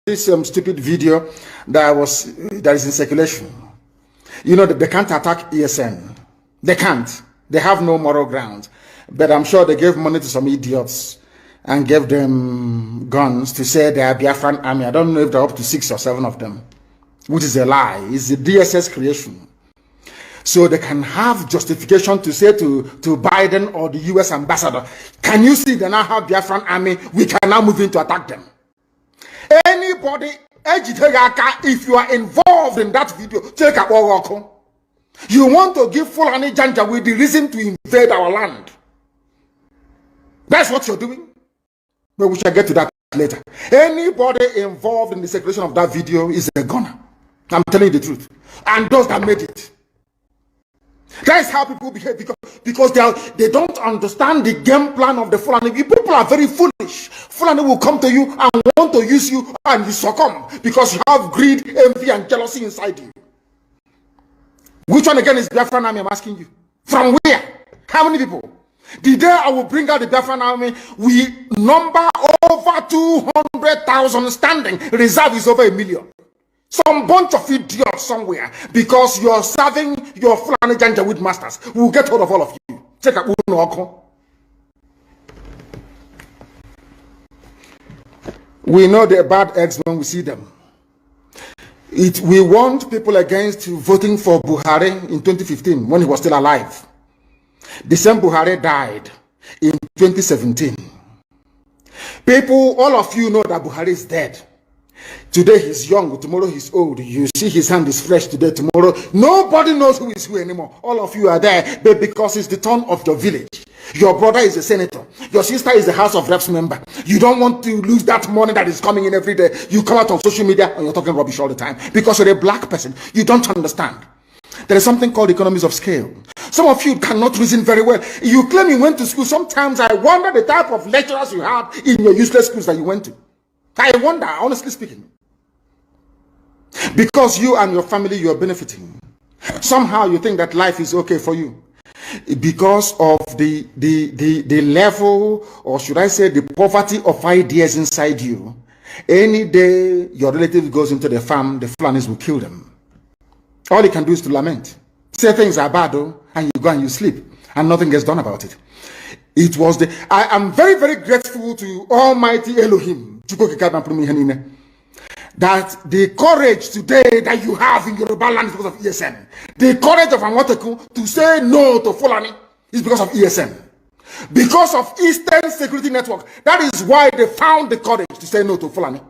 this stupid video that is in circulation. You know that they can't attack ESN. They can't. They have no moral ground. But I'm sure they gave money to some idiots and gave them guns to say they are Biafran army. I don't know if they're up to 6 or 7 of them, which is a lie. It's the DSS creation. So they can have justification to say to Biden or the US ambassador, can you see they now have Biafran army? We can now move in to attack them. Anybody, if you are involved in that video, take a walk. You want to give Fulani Janja with the reason to invade our land. That's what you're doing. But we shall get to that later. Anybody involved in the circulation of that video is a gunner. I'm telling you the truth. And those that made it. That's how people behave because they don't understand the game plan of the Fulani. People are very foolish. Fulani will come to you and want to use you and you succumb because you have greed, envy, and jealousy inside you. Which one again is Biafran army? I'm asking you. From where? How many people? The day I will bring out the Biafran army, we number over 200,000 standing. Reserve is over 1 million. Some bunch of idiots somewhere because you're serving your Fulani Janjaweed masters. We'll get hold of all of you. Check out we know they're bad eggs when we see them. We warned people against voting for Buhari in 2015 when he was still alive. The same Buhari died in 2017. People, all of you know that Buhari is dead. Today he's young, tomorrow he's old. You see his hand is fresh today, tomorrow. Nobody knows who is who anymore. All of you are there, but because it's the turn of your village. Your brother is a senator. Your sister is a House of Reps member. You don't want to lose that money that is coming in every day. You come out on social media and you're talking rubbish all the time because you're a black person. You don't understand. There is something called economies of scale. Some of you cannot reason very well. You claim you went to school. Sometimes I wonder the type of lecturers you had in your useless schools that you went to. I wonder, honestly speaking. Because you and your family, you are benefiting. Somehow you think that life is okay for you. Because of the level, or should I say the poverty of ideas inside you. Any day your relative goes into the farm, the Fulanis will kill them. All you can do is to lament. Say things are bad though, and you go and you sleep. And nothing gets done about it. It was I am very, very grateful to Almighty Elohim that the courage today that you have in Yoruba land is because of ESN. The courage of Amoteku to say no to Fulani is because of ESN. Because of Eastern Security Network. That is why they found the courage to say no to Fulani.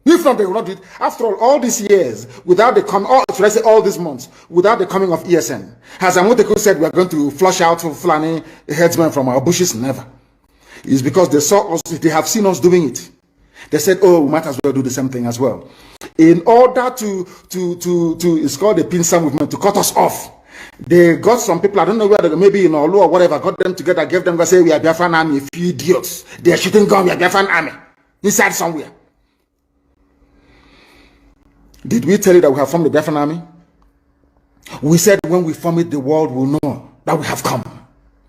If not, they will not do it. After all these years, without the should I say all these months, without the coming of ESN, as Amoteku said, we are going to flush out Fulani headsmen from our bushes. Never. It's because they saw us, they have seen us doing it. They said, oh, we might as well do the same thing as well. In order to it's called the pincer movement, to cut us off. They got some people, I don't know where they maybe in Olu or whatever, got them together, gave them, say, we are Biafran army, a few idiots. They are shooting gun, we are Biafran army. Inside somewhere. Did we tell you that we have formed the Biafran army? We said when we form it, the world will know that we have come.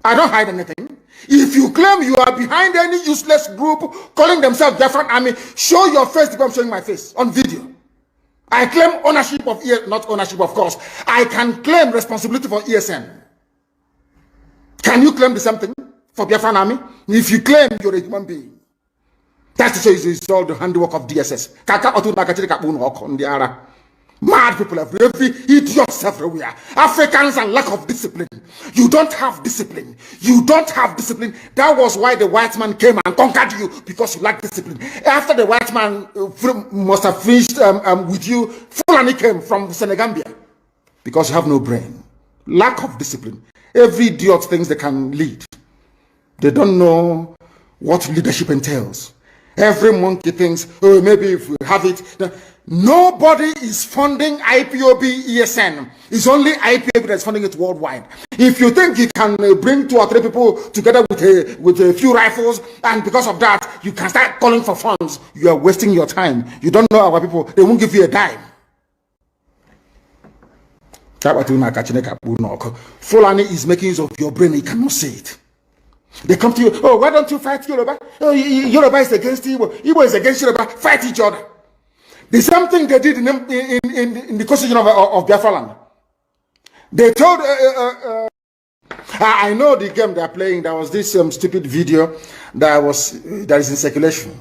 I don't hide anything. If you claim you are behind any useless group calling themselves Biafran army, show your face because I'm showing my face on video. I claim ownership of not ownership, of course. I can claim responsibility for ESN. Can you claim the same thing for Biafran army? If you claim you're a human being, that's to show it's all the handiwork of DSS. Mad people every idiots everywhere. Africans and lack of discipline. You don't have discipline. You don't have discipline. That was why the white man came and conquered you, because you lack discipline. After the white man must have finished with you, Fulani came from Senegambia because you have no brain. Lack of discipline. Every idiot thinks they can lead. They don't know what leadership entails. Every monkey thinks, oh, maybe if we have it. Nobody is funding IPOB ESN. It's only IPOB that's funding it worldwide. If you think you can bring 2 or 3 people together with a few rifles, and because of that, you can start calling for funds, you are wasting your time. You don't know our people. They won't give you a dime. Fulani is making use of your brain. You cannot say it. They come to you, oh, why don't you fight Yoruba? Oh, Yoruba is against Igbo. Igbo is against Yoruba. Fight each other. The same thing they did in the constitution of Biafra land. They told, I know the game they're playing. There was this stupid video that is in circulation.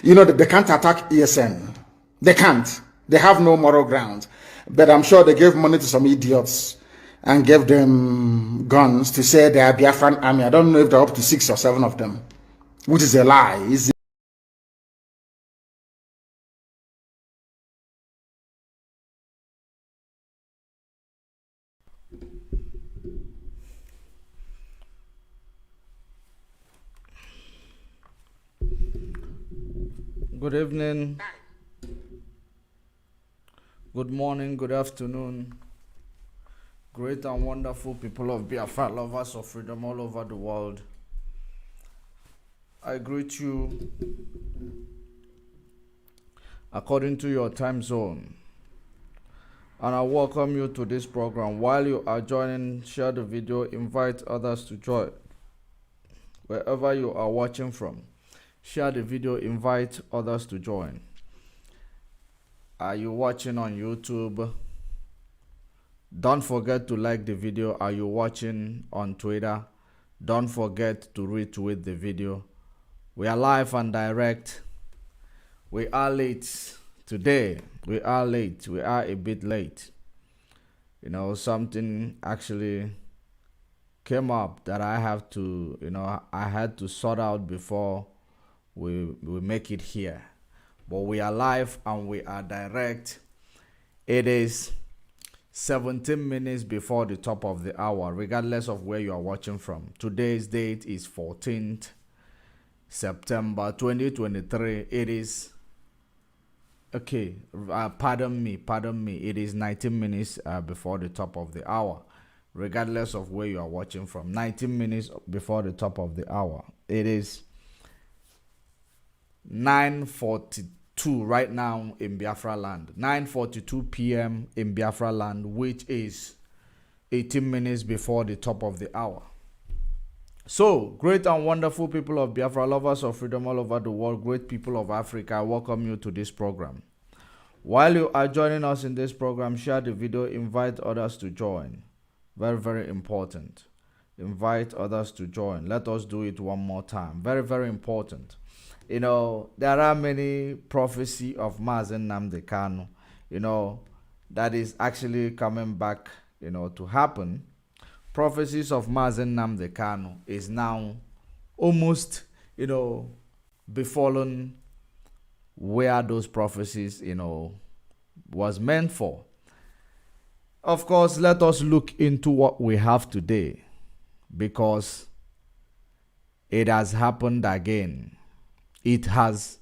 You know, they can't attack ESN. They can't. They have no moral ground. But I'm sure they gave money to some idiots and gave them guns to say they are Biafran army. I don't know if they're up to 6 or 7 of them, which is a lie. Good evening, good morning, good afternoon, great and wonderful people of Biafra, lovers of freedom all over the world. I greet you according to your time zone, and I welcome you to this program. While you are joining, share the video, invite others to join. Wherever you are watching from, share the video, invite others to join. Are you watching on YouTube? Don't forget to like the video. Are you watching on Twitter? Don't forget to retweet the video. We are live and direct. We are late today. We are late. We are a bit late. You know, something actually came up that I have to, I had to sort out before we make it here. But we are live and we are direct. It is 17 minutes before the top of the hour, regardless of where you are watching from. Today's date is 14th September 2023. It is pardon me, it is 19 minutes before the top of the hour, regardless of where you are watching from. 19 minutes before the top of the hour. It is 9:42 right now in Biafra land. 9:42 p.m. in Biafra land, which is 18 minutes before the top of the hour. So, great and wonderful people of Biafra, lovers of freedom all over the world, great people of Africa, I welcome you to this program. While you are joining us in this program, share the video, invite others to join. Very, very important. Invite others to join. Let us do it one more time. Very, very important. You know, there are many prophecy of Mazen Nnamdi Kanu, that is actually coming back, to happen. Prophecies of Mazen Nnamdi Kanu is now almost, befallen where those prophecies, was meant for. Of course, let us look into what we have today, because it has happened again. It has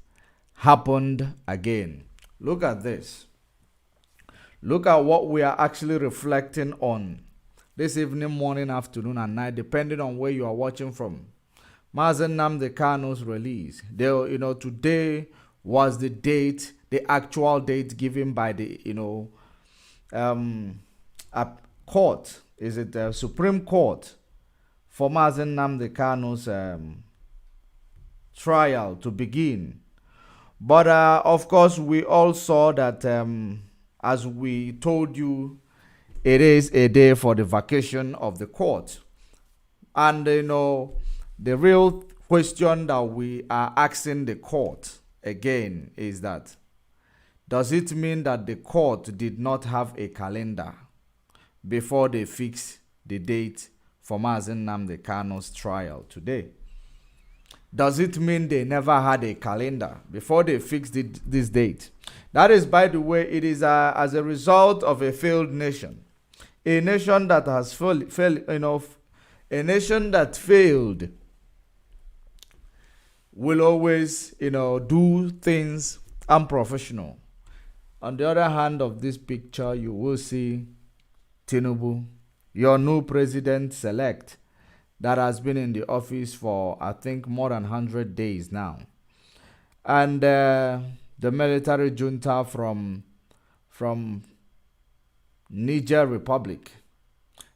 happened again. Look at this. Look at what we are actually reflecting on this evening, morning, afternoon, and night, depending on where you are watching from. Mazen Nnamdi Kanu's release. Today was the date, the actual date given by the, court. Is it the Supreme Court for Mazen Nnamdi Kanu's trial to begin. But of course, we all saw that, as we told you, it is a day for the vacation of the court. And the real question that we are asking the court again is that, does it mean that the court did not have a calendar before they fixed the date for Mazen Nnamdi Kanu's trial today? Does it mean they never had a calendar before they fixed this date? That is, by the way, it is as a result of a failed nation. A nation that has failed, a nation that failed will always, do things unprofessional. On the other hand of this picture, you will see Tinubu, your new president-elect, that has been in the office for, I think, more than 100 days now. And the military junta from Niger Republic.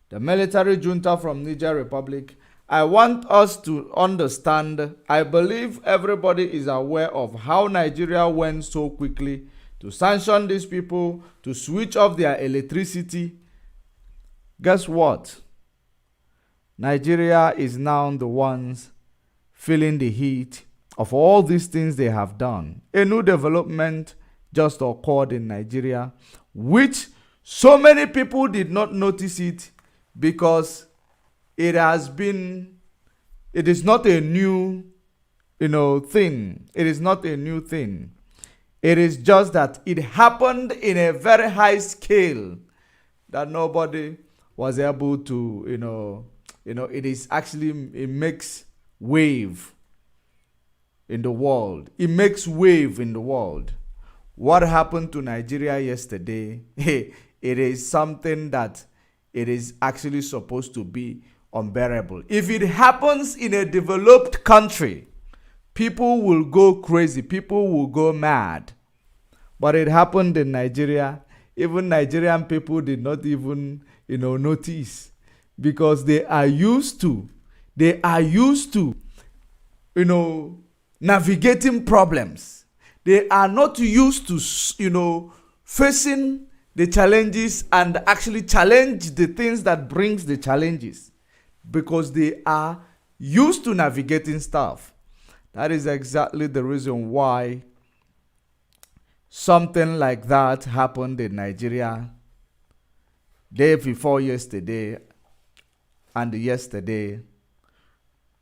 The military junta from Niger Republic. I want us to understand, I believe everybody is aware of how Nigeria went so quickly to sanction these people, to switch off their electricity. Guess what? Nigeria is now the ones feeling the heat of all these things they have done. A new development just occurred in Nigeria, which so many people did not notice it because it is not a new, thing. It is not a new thing. It is just that it happened in a very high scale that nobody was able to, it makes wave in the world. It makes wave in the world. What happened to Nigeria yesterday, it is something that it is actually supposed to be unbearable. If it happens in a developed country, people will go crazy. People will go mad. But it happened in Nigeria. Even Nigerian people did not even, notice, because they are used to, navigating problems. They are not used to, facing the challenges and actually challenge the things that brings the challenges, because they are used to navigating stuff. That is exactly the reason why something like that happened in Nigeria day before yesterday and yesterday.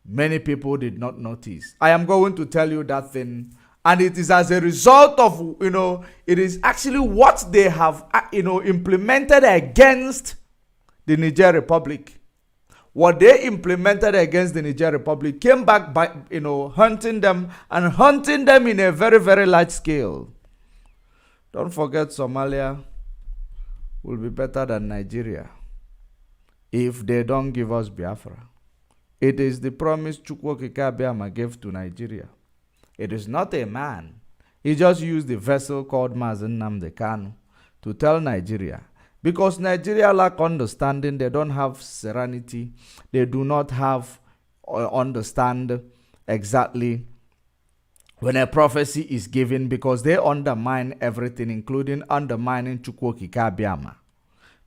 Many people did not notice. I am going to tell you that thing, and it is as a result of, it is actually what they have, implemented against the Niger Republic. What they implemented against the Niger Republic came back by, hunting them in a very, very large scale. Don't forget, Somalia will be better than Nigeria if they don't give us Biafra. It is the promise Chukwuokike Abiama gave to Nigeria. It is not a man. He just used the vessel called Mazen Nnamdi Kanu to tell Nigeria. Because Nigeria lack understanding, they don't have serenity. They do not have understand exactly when a prophecy is given, because they undermine everything, including undermining Chukwuokike Abiama.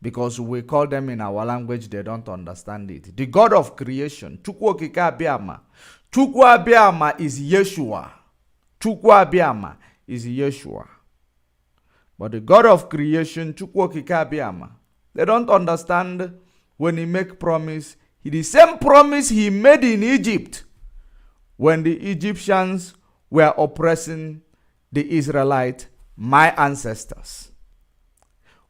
Because we call them in our language, they don't understand it. The God of creation, Chukwuokike Abiama. Chukwu Abiama is Yeshua. Chukwu Abiama is Yeshua. But the God of creation, Chukwuokike Abiama, they don't understand when he make promise. The same promise he made in Egypt when the Egyptians were oppressing the Israelites, my ancestors.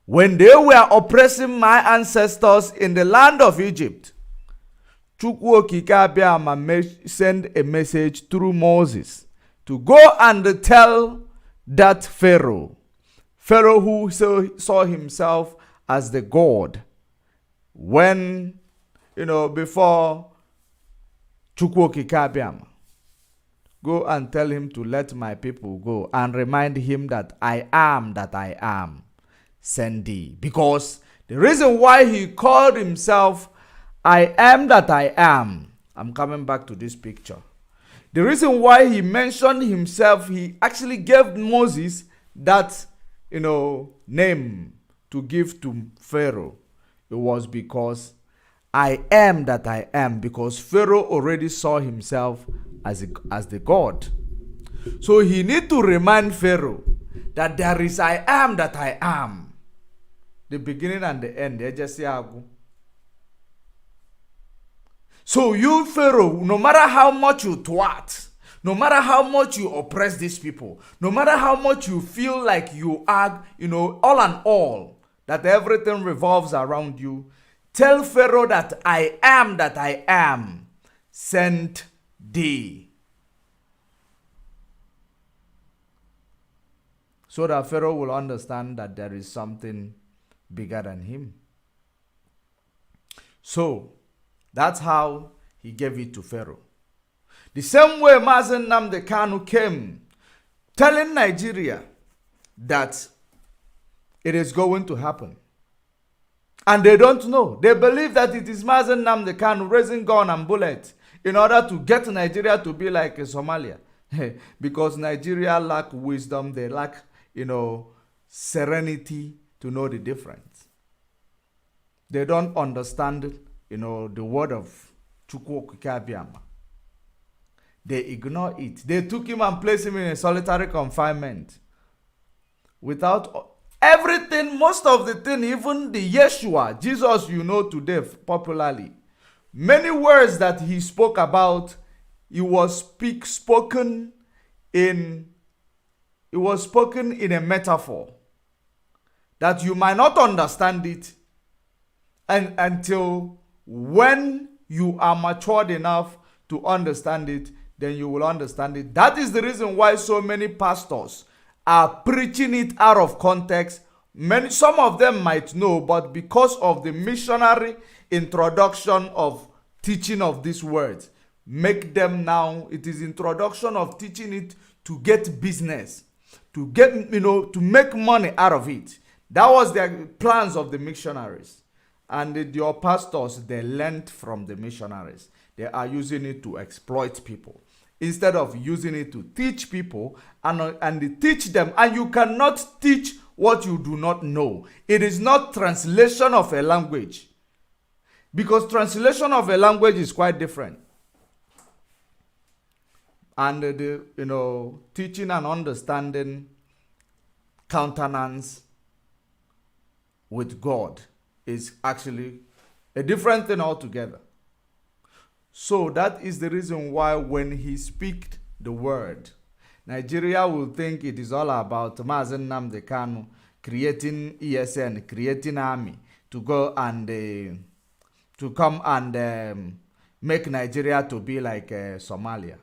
When they were oppressing my ancestors in the land of Egypt, Chukwuokike Abiama sent a message through Moses to go and tell that Pharaoh who saw himself as the God, when, before Chukwuokike Abiama, go and tell him to let my people go, and remind him that I am, send thee. Because the reason why he called himself I am that I am, I'm coming back to this picture. The reason why he mentioned himself, he actually gave Moses that, name to give to Pharaoh. It was because I am that I am, because Pharaoh already saw himself as the God. So he need to remind Pharaoh that there is I am that I am. The beginning and the end. So you, Pharaoh, no matter how much you twat, no matter how much you oppress these people, no matter how much you feel like you are, all and all, that everything revolves around you, tell Pharaoh that I am, sent thee. So that Pharaoh will understand that there is something bigger than him. So, that's how he gave it to Pharaoh. The same way Mazen Nnamdi Kanu came telling Nigeria that it is going to happen. And they don't know. They believe that it is Mazen Nnamdi Kanu raising gun and bullet in order to get Nigeria to be like Somalia. Because Nigeria lack wisdom, they lack serenity to know the difference. They don't understand, the word of Chukwu Okike Abiama. They ignore it. They took him and placed him in a solitary confinement. Without everything, most of the thing, even the Yeshua, Jesus today popularly, many words that he spoke about, it was spoken in a metaphor that you might not understand it, and until when you are matured enough to understand it, then you will understand it. That is the reason why so many pastors are preaching it out of context. Some of them might know, but because of the missionary introduction of teaching of these words, make them now, it is introduction of teaching it to get business, to get, to make money out of it. That was the plans of the missionaries. And your pastors, they learned from the missionaries. They are using it to exploit people instead of using it to teach people and teach them. And you cannot teach what you do not know. It is not translation of a language, because translation of a language is quite different. And the teaching and understanding countenance with God is actually a different thing altogether. So that is the reason why when he speaks the word, Nigeria will think it is all about Mazen Nnamdi Kanu creating ESN, creating army to go and to come and make Nigeria to be like Somalia.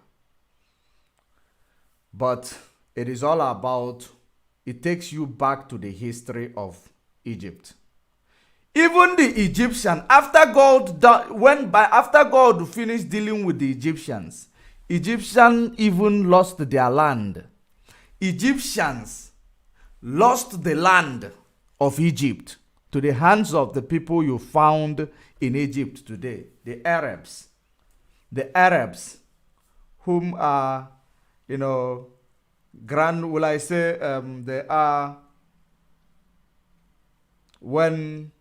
But it is all about, it takes you back to the history of Egypt. Even the Egyptian, after God finished dealing with the Egyptians even lost their land. Egyptians lost the land of Egypt to the hands of the people you found in Egypt today, the Arabs. The Arabs, whom are, they are, when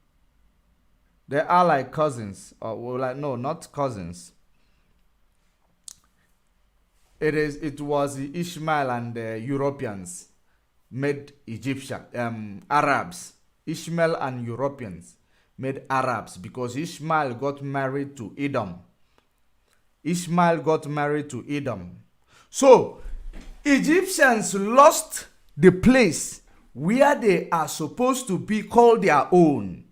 they are like cousins, or not cousins. It was Ishmael and the Europeans made Arabs. Ishmael and Europeans made Arabs because Ishmael got married to Edom. So Egyptians lost the place where they are supposed to be called their own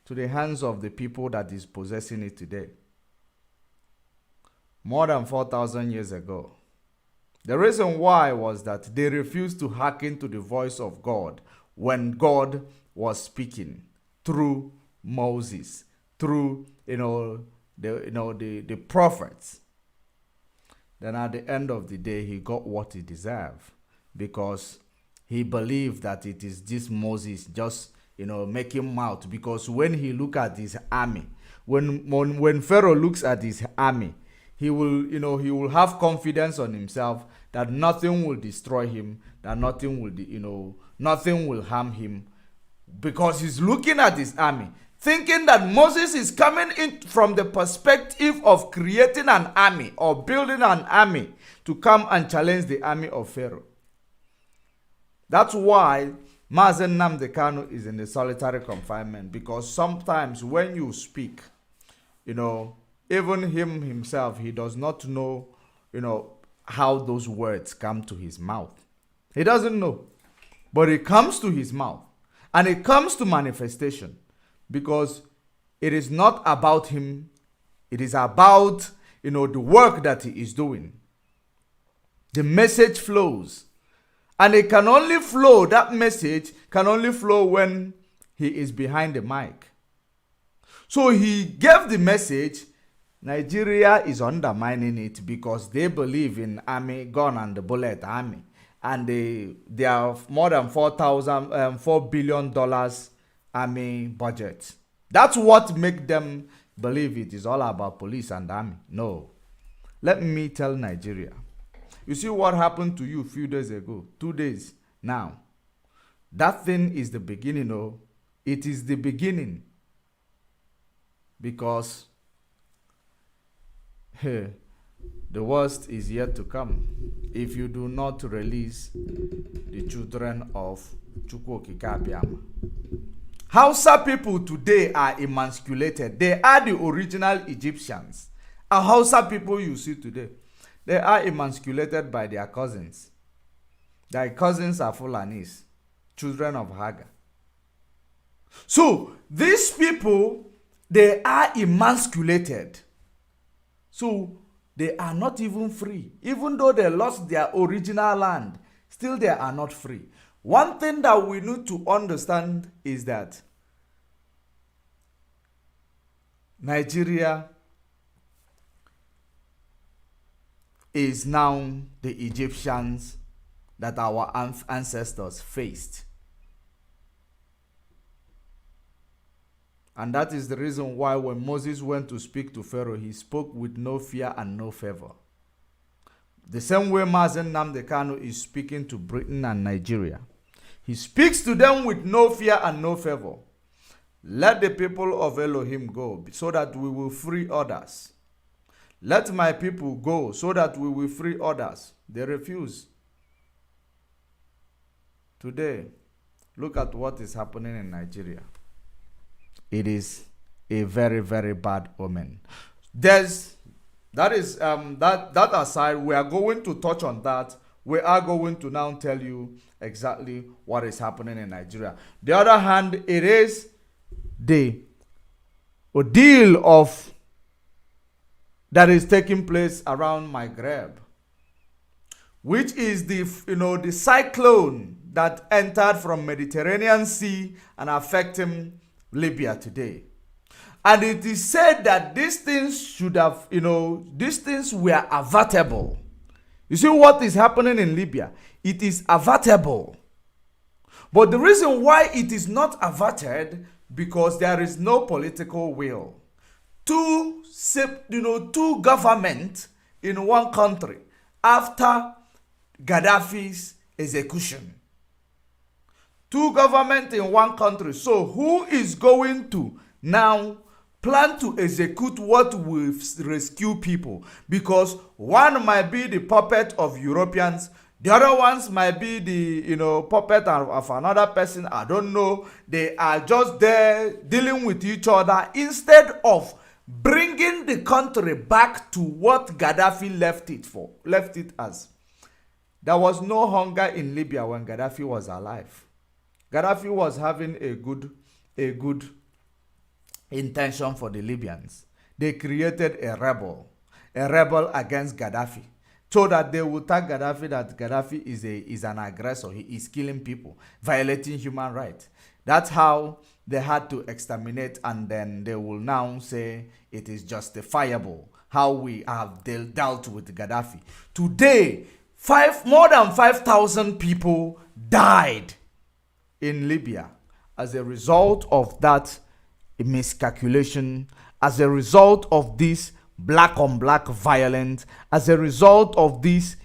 to the hands of the people that is possessing it today. More than 4,000 years ago. The reason why was that they refused to hearken to the voice of God when God was speaking through Moses, through the prophets. Then at the end of the day, he got what he deserved, because he believed that it is this Moses just making mouth. Because when he look at his army, when Pharaoh looks at his army, he will have confidence on himself that nothing will destroy him, that nothing will harm him, because he's looking at his army, thinking that Moses is coming in from the perspective of creating an army or building an army to come and challenge the army of Pharaoh. That's why Mazen Nnamdi Kanu is in the solitary confinement, because sometimes when you speak, even him himself, he does not know, how those words come to his mouth. He doesn't know. But it comes to his mouth. And it comes to manifestation. Because it is not about him. It is about, the work that he is doing. The message flows. And it can only flow, that message can only flow when he is behind the mic. So he gave the message. Nigeria is undermining it because they believe in army, gun and the bullet army. And they have more than $4 billion army budget. That's what make them believe it is all about police and army. No. Let me tell Nigeria. You see what happened to you a few days ago, 2 days, Now, that thing is the beginning, oh. It is the beginning. Because the worst is yet to come if you do not release the children of Chukwokike Abiama. Hausa people today are emasculated. They are the original Egyptians. And Hausa people you see today, they are emasculated by their cousins. Their cousins are Fulanis, children of Hagar. So, these people, they are emasculated. So, they are not even free. Even though they lost their original land, still they are not free. One thing that we need to understand is that Nigeria is now the Egyptians that our ancestors faced. And that is the reason why when Moses went to speak to Pharaoh, he spoke with no fear and no favor. The same way Mazen Nnamdi Kanu is speaking to Britain and Nigeria. He speaks to them with no fear and no favor. Let the people of Elohim go so that we will free others. Let my people go so that we will free others. They refuse. Today, look at what is happening in Nigeria. It is a very, very bad omen. That aside, we are going to touch on that. We are going to now tell you exactly what is happening in Nigeria. The other hand, it is the ordeal of that is taking place around Maghreb, which is the cyclone that entered from Mediterranean Sea and affecting Libya today. And it is said that these things should have, these things were avertable. You see what is happening in Libya? It is avertable. But the reason why it is not averted, because there is no political will. Two governments in one country after Gaddafi's execution. Two governments in one country. So who is going to now plan to execute what will rescue people? Because one might be the puppet of Europeans, the other ones might be the puppet of another person. I don't know. They are just there dealing with each other instead of bringing the country back to what Gaddafi left it as. There was no hunger in Libya when Gaddafi was alive. Gaddafi was having a good intention for the Libyans. They created a rebel against Gaddafi, so that they would tell Gaddafi that Gaddafi is an aggressor. He is killing people, violating human rights. That's how they had to exterminate, and then they will now say it is justifiable how we have dealt with Gaddafi. Today, more than 5,000 people died in Libya as a result of that miscalculation, as a result of this black on black violence, as a result of this,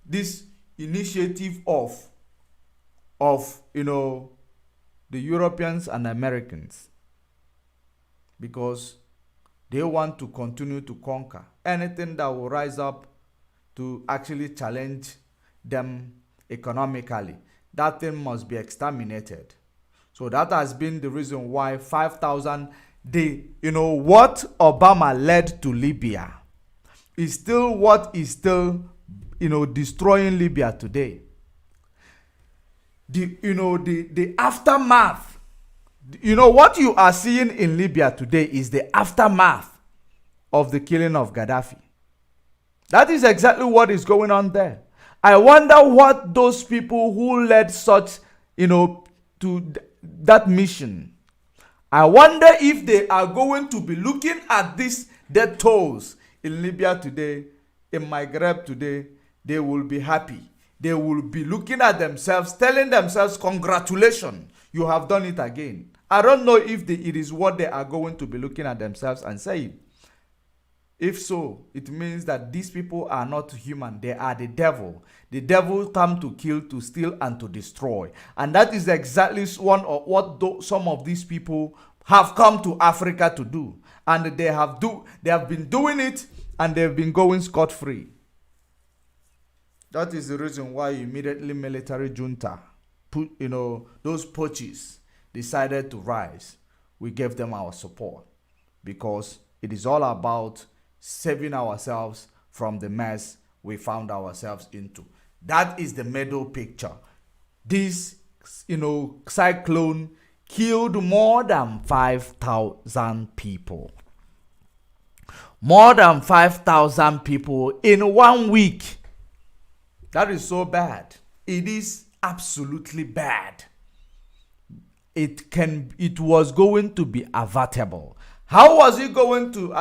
this initiative of the Europeans and Americans, because they want to continue to conquer anything that will rise up to actually challenge them economically. That thing must be exterminated. So that has been the reason why 5,000, what Obama led to Libya is still what is still, destroying Libya today. The aftermath, what you are seeing in Libya today is the aftermath of the killing of Gaddafi. That is exactly what is going on there. I wonder what those people who led such, to that mission, I wonder if they are going to be looking at these death tolls in Libya today, in Maghreb today. They will be happy. They will be looking at themselves, telling themselves, congratulations, you have done it again. I don't know if it is what they are going to be looking at themselves and saying. If so, it means that these people are not human. They are the devil. The devil come to kill, to steal, and to destroy. And that is exactly one of what some of these people have come to Africa to do. And they have been doing it, and they've been going scot-free. That is the reason why immediately military junta, those poachers decided to rise. We gave them our support because it is all about saving ourselves from the mess we found ourselves into. That is the middle picture. This, cyclone killed more than 5,000 people. More than 5,000 people in 1 week. That is so bad. It is absolutely bad. It was going to be avertible. How was it going to,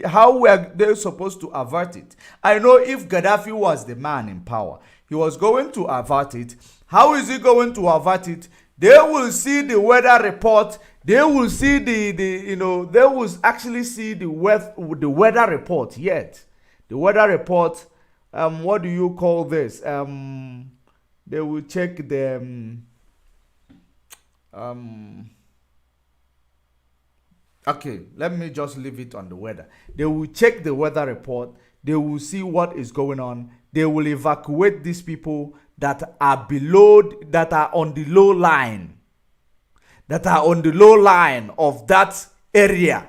how were they supposed to avert it? I know if Gaddafi was the man in power, he was going to avert it. How is he going to avert it? They will see the weather report. They will see they will actually see the weather report yet. The weather report, what do you call this? They will check the, okay, let me just leave it on the weather. They will check the weather report. They will see what is going on. They will evacuate these people that are that are on the low line. That are on the low line of that area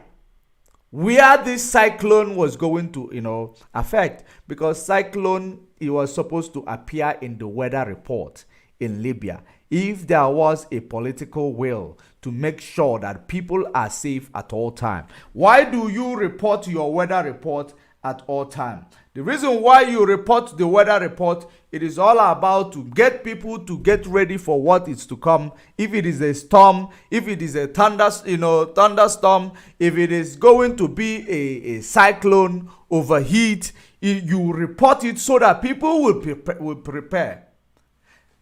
where this cyclone was going to, affect. Because cyclone, it was supposed to appear in the weather report in Libya. If there was a political will to make sure that people are safe at all times. Why do you report your weather report at all times? The reason why you report the weather report, it is all about to get people to get ready for what is to come. If it is a storm, if it is a thunderstorm, if it is going to be a cyclone, overheat, you report it so that people will prepare.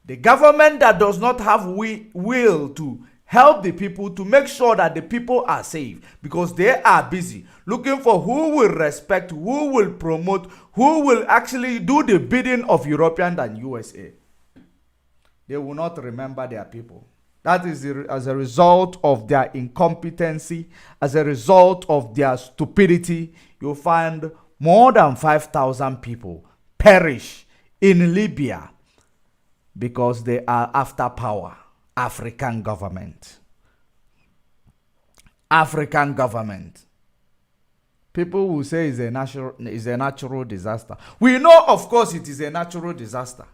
The government that does not have will to help the people to make sure that the people are safe because they are busy looking for who will respect, who will promote, who will actually do the bidding of European and USA. They will not remember their people. That is as a result of their incompetency, as a result of their stupidity. You'll find more than 5,000 people perish in Libya because they are after power. African government. African government. People will say it's a natural disaster. We know, of course, it is a natural disaster.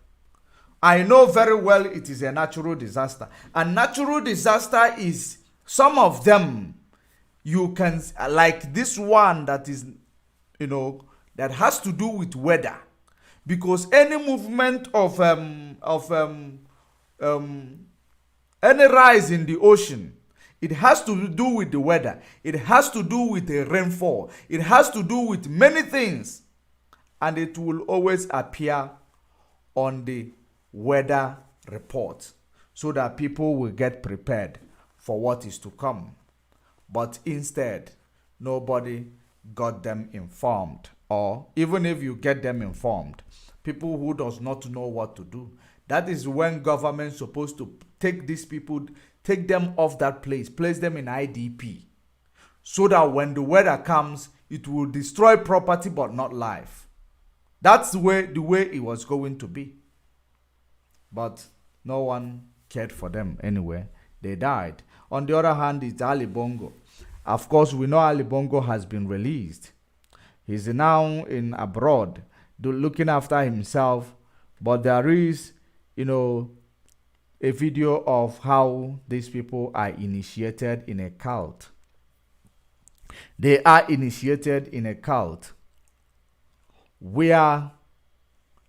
I know very well it is a natural disaster. A natural disaster is some of them you can, like this one that is, that has to do with weather. Because any movement of any rise in the ocean, it has to do with the weather. It has to do with the rainfall. It has to do with many things. And it will always appear on the weather report so that people will get prepared for what is to come. But instead, nobody got them informed. Or even if you get them informed, people who does not know what to do. That is when government is supposed to take these people, take them off that place them in IDP. So that when the weather comes, it will destroy property but not life. That's the way it was going to be. But no one cared for them anyway. They died. On the other hand, it's Ali Bongo. Of course, we know Ali Bongo has been released. He's now in abroad, looking after himself. But there is, a video of how these people are initiated in a cult. They are initiated in a cult where,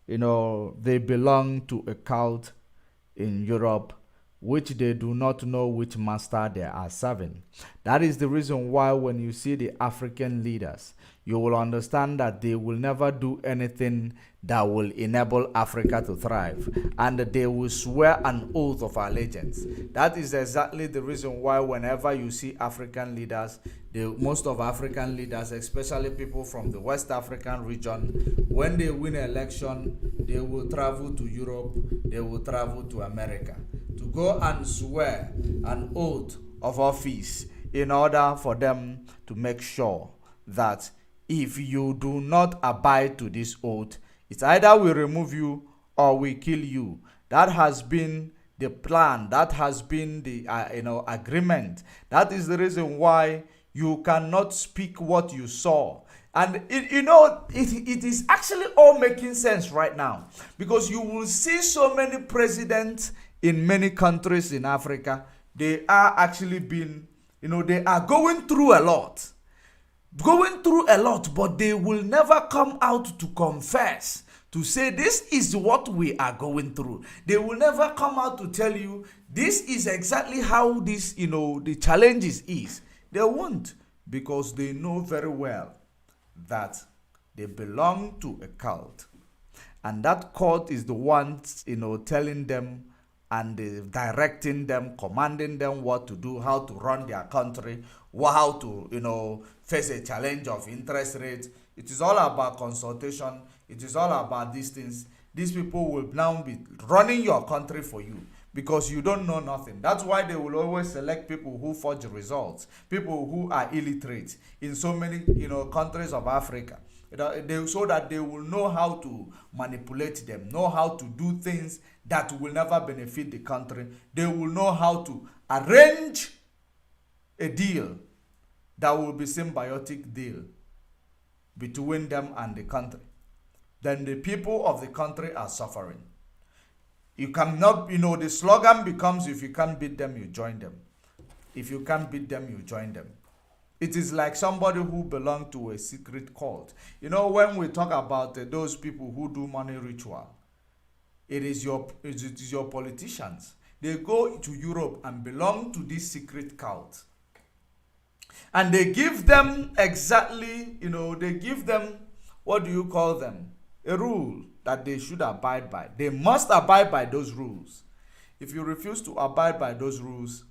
they belong to a cult in Europe which they do not know which master they are serving. That is the reason why when you see the African leaders, you will understand that they will never do anything that will enable Africa to thrive, and they will swear an oath of allegiance. That is exactly the reason why whenever you see African leaders, most of African leaders, especially people from the West African region, when they win an election, they will travel to Europe, they will travel to America to go and swear an oath of office in order for them to make sure that if you do not abide to this oath, it's either we remove you or we kill you. That has been the plan. That has been the agreement. That is the reason why you cannot speak what you saw. And it is actually all making sense right now, because you will see so many presidents in many countries in Africa. They are actually being, they are going through a lot. But they will never come out to confess, to say this is what we are going through. They will never come out to tell you this is exactly how this, the challenges is. They won't, because they know very well that they belong to a cult. And that cult is the ones, telling them and directing them, commanding them what to do, how to run their country, how to, face a challenge of interest rates. It is all about consultation. It is all about these things. These people will now be running your country for you because you don't know nothing. That's why they will always select people who forge results, people who are illiterate in so many, countries of Africa. So that they will know how to manipulate them, know how to do things that will never benefit the country. They will know how to arrange a deal that will be symbiotic deal between them and the country. Then the people of the country are suffering. You cannot, the slogan becomes, if you can't beat them, you join them. If you can't beat them, you join them. It is like somebody who belongs to a secret cult. When we talk about those people who do money ritual, it is your politicians. They go to Europe and belong to this secret cult. And they give them exactly, they give them, what do you call them? A rule that they should abide by. They must abide by those rules. If you refuse to abide by those rules,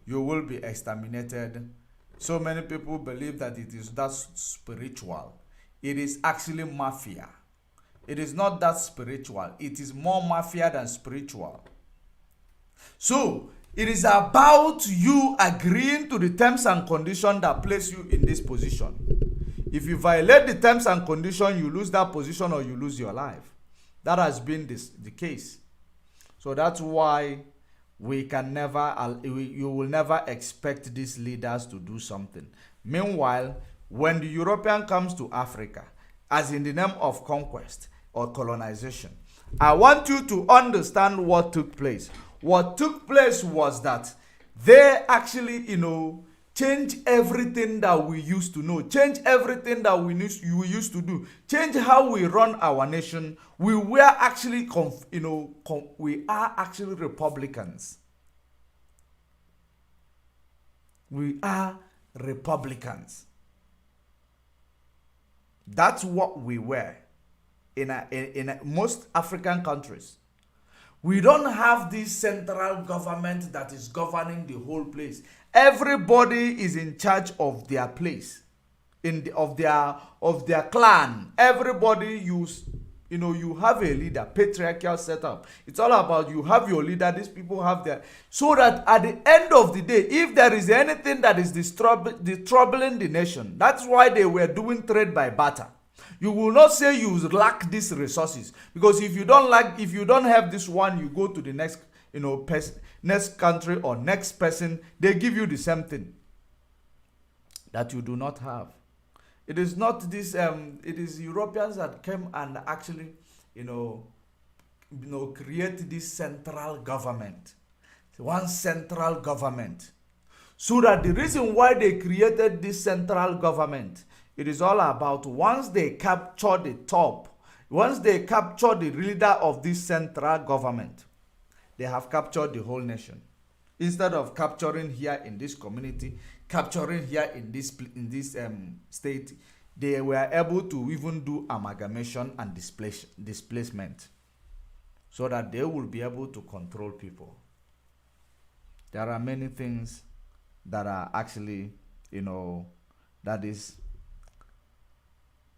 you will be exterminated. So many people believe that it is that spiritual. It is actually mafia. It is not that spiritual. It is more mafia than spiritual. So, it is about you agreeing to the terms and conditions that place you in this position. If you violate the terms and conditions, you lose that position or you lose your life. That has been the case. So that's why you will never expect these leaders to do something. Meanwhile, when the European comes to Africa, as in the name of conquest or colonization, I want you to understand what took place. What took place was that they actually, change everything that we used to know, change everything that we used to do, change how we run our nation. We were actually, we are actually Republicans. We are Republicans. That's what we were in most African countries. We don't have this central government that is governing the whole place. Everybody is in charge of their place, of their clan. Everybody you have a leader, patriarchal setup. It's all about you have your leader. These people have their, so that at the end of the day, if there is anything that is troubling the nation, that's why they were doing trade by barter. You will not say you lack these resources, because if you don't have this one, you go to the next, next country or next person, they give you the same thing that you do not have. It is not this. It is Europeans that came and actually, create this central government, one central government. So that the reason why they created this central government, it is all about once they capture the top, once they capture the leader of this central government, they have captured the whole nation. Instead of capturing here in this community, capturing here in this state, they were able to even do amalgamation and displacement, so that they will be able to control people. There are many things that are actually, that is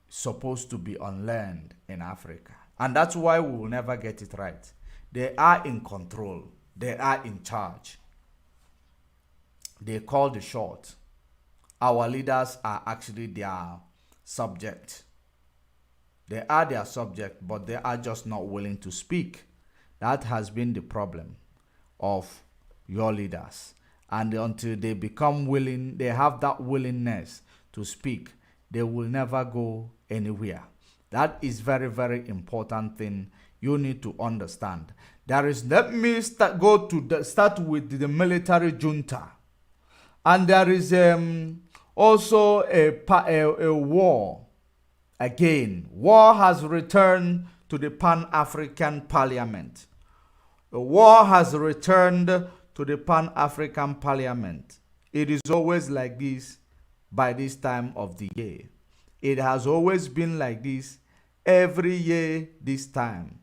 supposed to be unlearned in Africa. And that's why we will never get it right. They are in control. They are in charge. They call the shot. Our leaders are actually their subject. They are their subject, but they are just not willing to speak. That has been the problem of your leaders. And until they become willing, they have that willingness to speak, they will never go anywhere. That is very, very important thing you need to understand. Let me start with the military junta. And there is also a war. Again, war has returned to the Pan-African Parliament. The war has returned to the Pan-African Parliament. It is always like this by this time of the year. It has always been like this every year this time.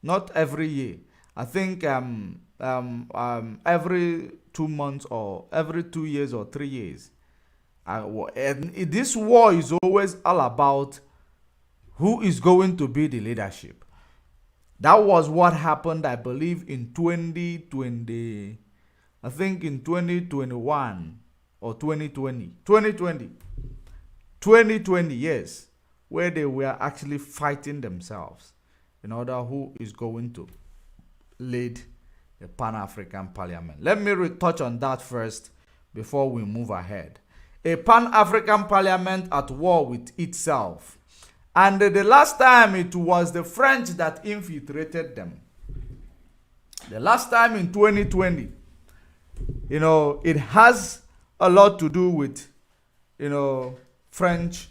Not every year. I think every 2 months or every 2 years or 3 years. And this war is always all about who is going to be the leadership. That was what happened, I believe, in 2020. I think in 2021 or 2020. 2020, yes. Where they were actually fighting themselves in order who is going to lead the Pan-African Parliament. Let me touch on that first before we move ahead. A Pan-African Parliament at war with itself. And the last time it was the French that infiltrated them. The last time in 2020, it has a lot to do with, French.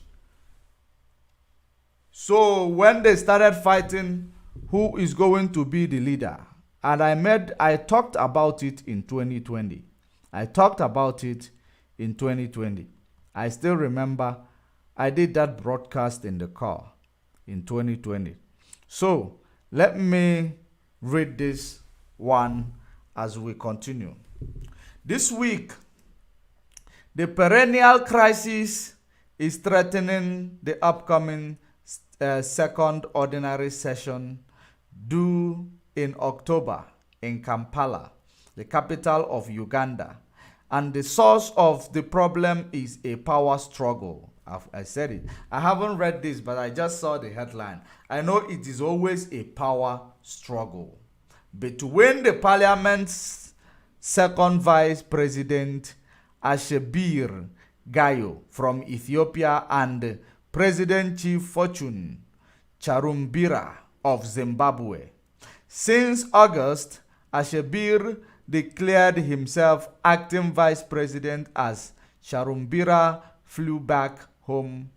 So when they started fighting who is going to be the leader, and I talked about it in 2020. I still remember I did that broadcast in the car in 2020. So let me read this one as we continue. This week, the perennial crisis is threatening the upcoming second ordinary session due in October in Kampala, the capital of Uganda. And the source of the problem is a power struggle. I said it. I haven't read this, but I just saw the headline. I know it is always a power struggle between the parliament's second vice president, Ashebir Gayo from Ethiopia, and President Chief Fortune Charumbira of Zimbabwe. Since August, Ashebir declared himself acting vice president as Charumbira flew back home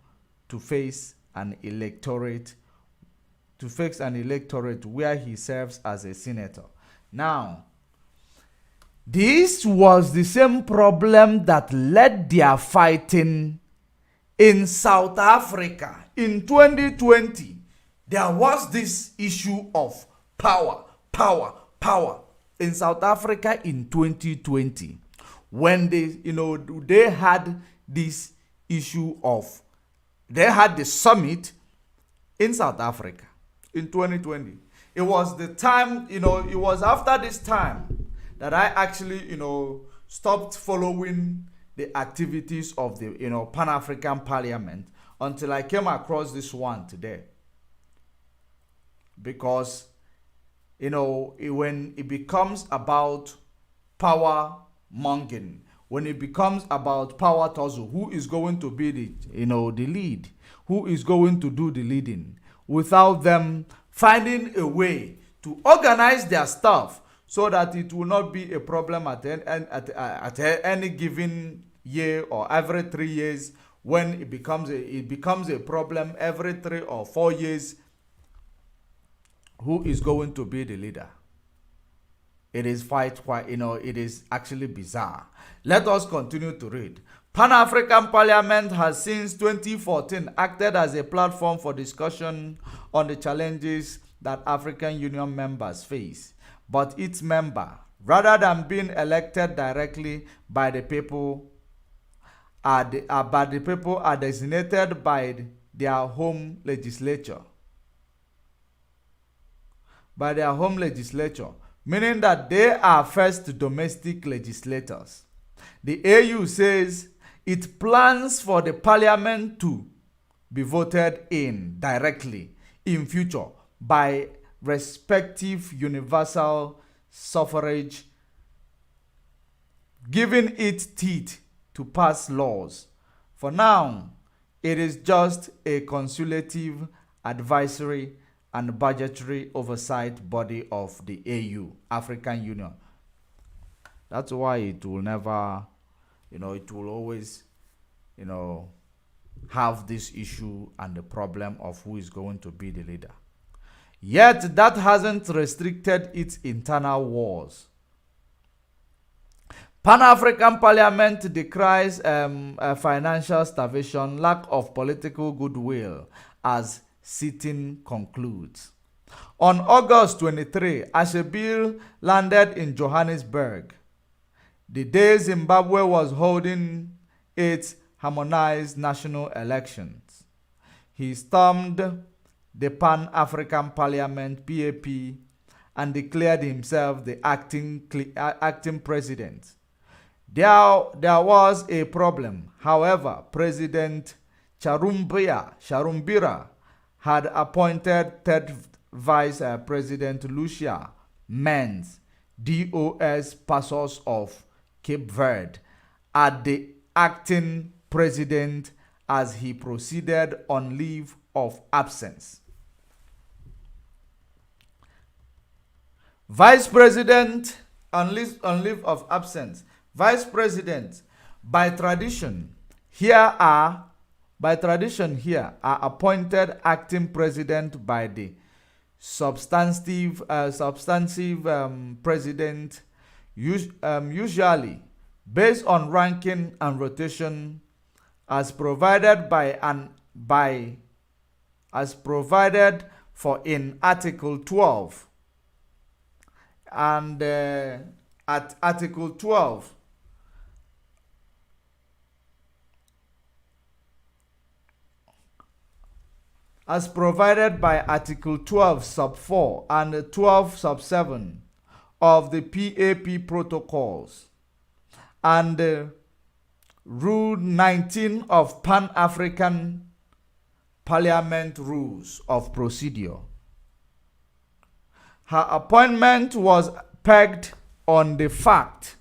to face an electorate where he serves as a senator. Now, this was the same problem that led their fighting in South Africa in 2020. There was this issue of power in South Africa in 2020 when they had this issue of, they had the summit in South Africa in 2020. It was the time, it was after this time that I actually, stopped following the activities of the, Pan-African Parliament until I came across this one today. Because, when it becomes about power mongering, when it becomes about power tussle, who is going to be the lead? Who is going to do the leading? Without them finding a way to organize their stuff so that it will not be a problem at any given year or every 3 years. When it becomes a problem every 3 or 4 years, who is going to be the leader? It is it is actually bizarre. Let us continue to read. Pan-African Parliament has since 2014 acted as a platform for discussion on the challenges that African Union members face. But its member, rather than being elected directly by the people, are designated by their home legislature. Meaning that they are first domestic legislators. The AU says it plans for the parliament to be voted in directly in future by respective universal suffrage, giving it teeth to pass laws. For now, it is just a consultative, advisory, and budgetary oversight body of the AU, African Union. That's why it will never, it will always, have this issue and the problem of who is going to be the leader. Yet that hasn't restricted its internal wars. Pan-African Parliament decries financial starvation, lack of political goodwill as sitting concludes. On August 23, as a bill landed in Johannesburg, the day Zimbabwe was holding its harmonized national elections, he stormed the Pan-African Parliament (PAP) and declared himself the acting president. There was a problem. However, President Charumbira had appointed third Vice President Lucia Menz, DOS Passos of Cape Verde, as the acting president as he proceeded on leave of absence. Vice President on leave of absence. Vice President, by tradition here are appointed acting president by the substantive president, usually based on ranking and rotation, as provided for in Article 12. And at Article 12, as provided by Article 12 sub 4 and 12 sub 7 of the PAP protocols, and Rule 19 of Pan-African Parliament Rules of Procedure. Her appointment was pegged on the fact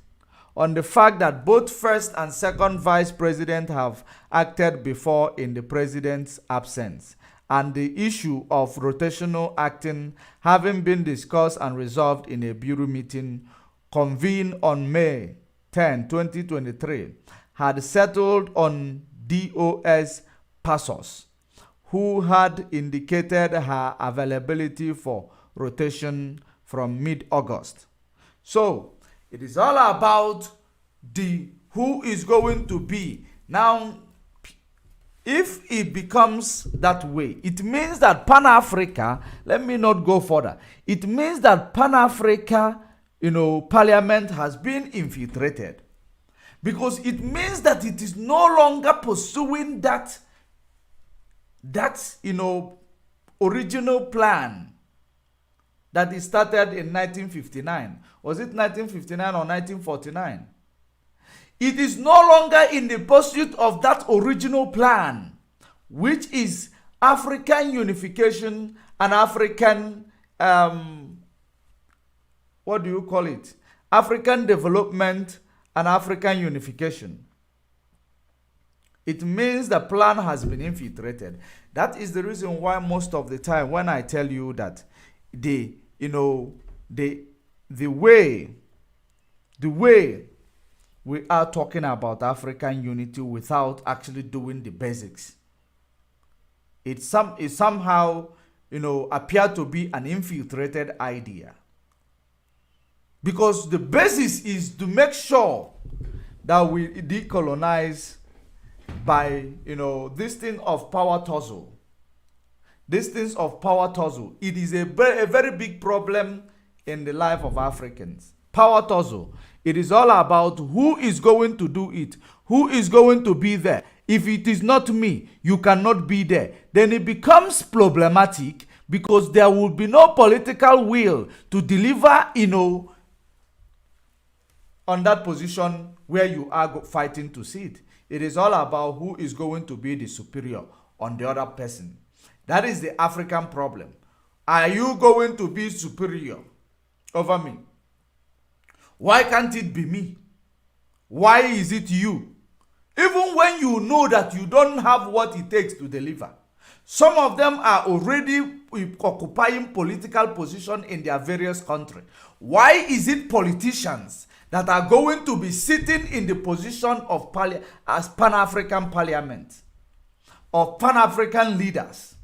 that both first and second vice president have acted before in the president's absence, and the issue of rotational acting having been discussed and resolved in a bureau meeting convened on May 10, 2023, had settled on DOS Passos, who had indicated her availability for rotation from mid-August. So, it is all about who is going to be. Now, if it becomes that way, it means that Pan-Africa, let me not go further, it means that Pan-Africa, Parliament has been infiltrated. Because it means that it is no longer pursuing that original plan that it started in 1959. Was it 1959 or 1949? It is no longer in the pursuit of that original plan, which is African unification and African, African development and African unification. It means the plan has been infiltrated. That is the reason why most of the time when I tell you that the way we are talking about African unity without actually doing the basics, it somehow appear to be an infiltrated idea. Because the basis is to make sure that we decolonize by, this thing of power tussle. This thing of power tussle. It is a very big problem in the life of Africans. Power tussle. It is all about who is going to do it, who is going to be there. If it is not me, you cannot be there. Then it becomes problematic because there will be no political will to deliver, on that position where you are fighting to sit. It is all about who is going to be the superior on the other person. That is the African problem. Are you going to be superior over me? Why can't it be me? Why is it you? Even when you know that you don't have what it takes to deliver. Some of them are already occupying political position in their various countries. Why is it politicians that are going to be sitting in the position of as Pan-African Parliament, of Pan-African leaders?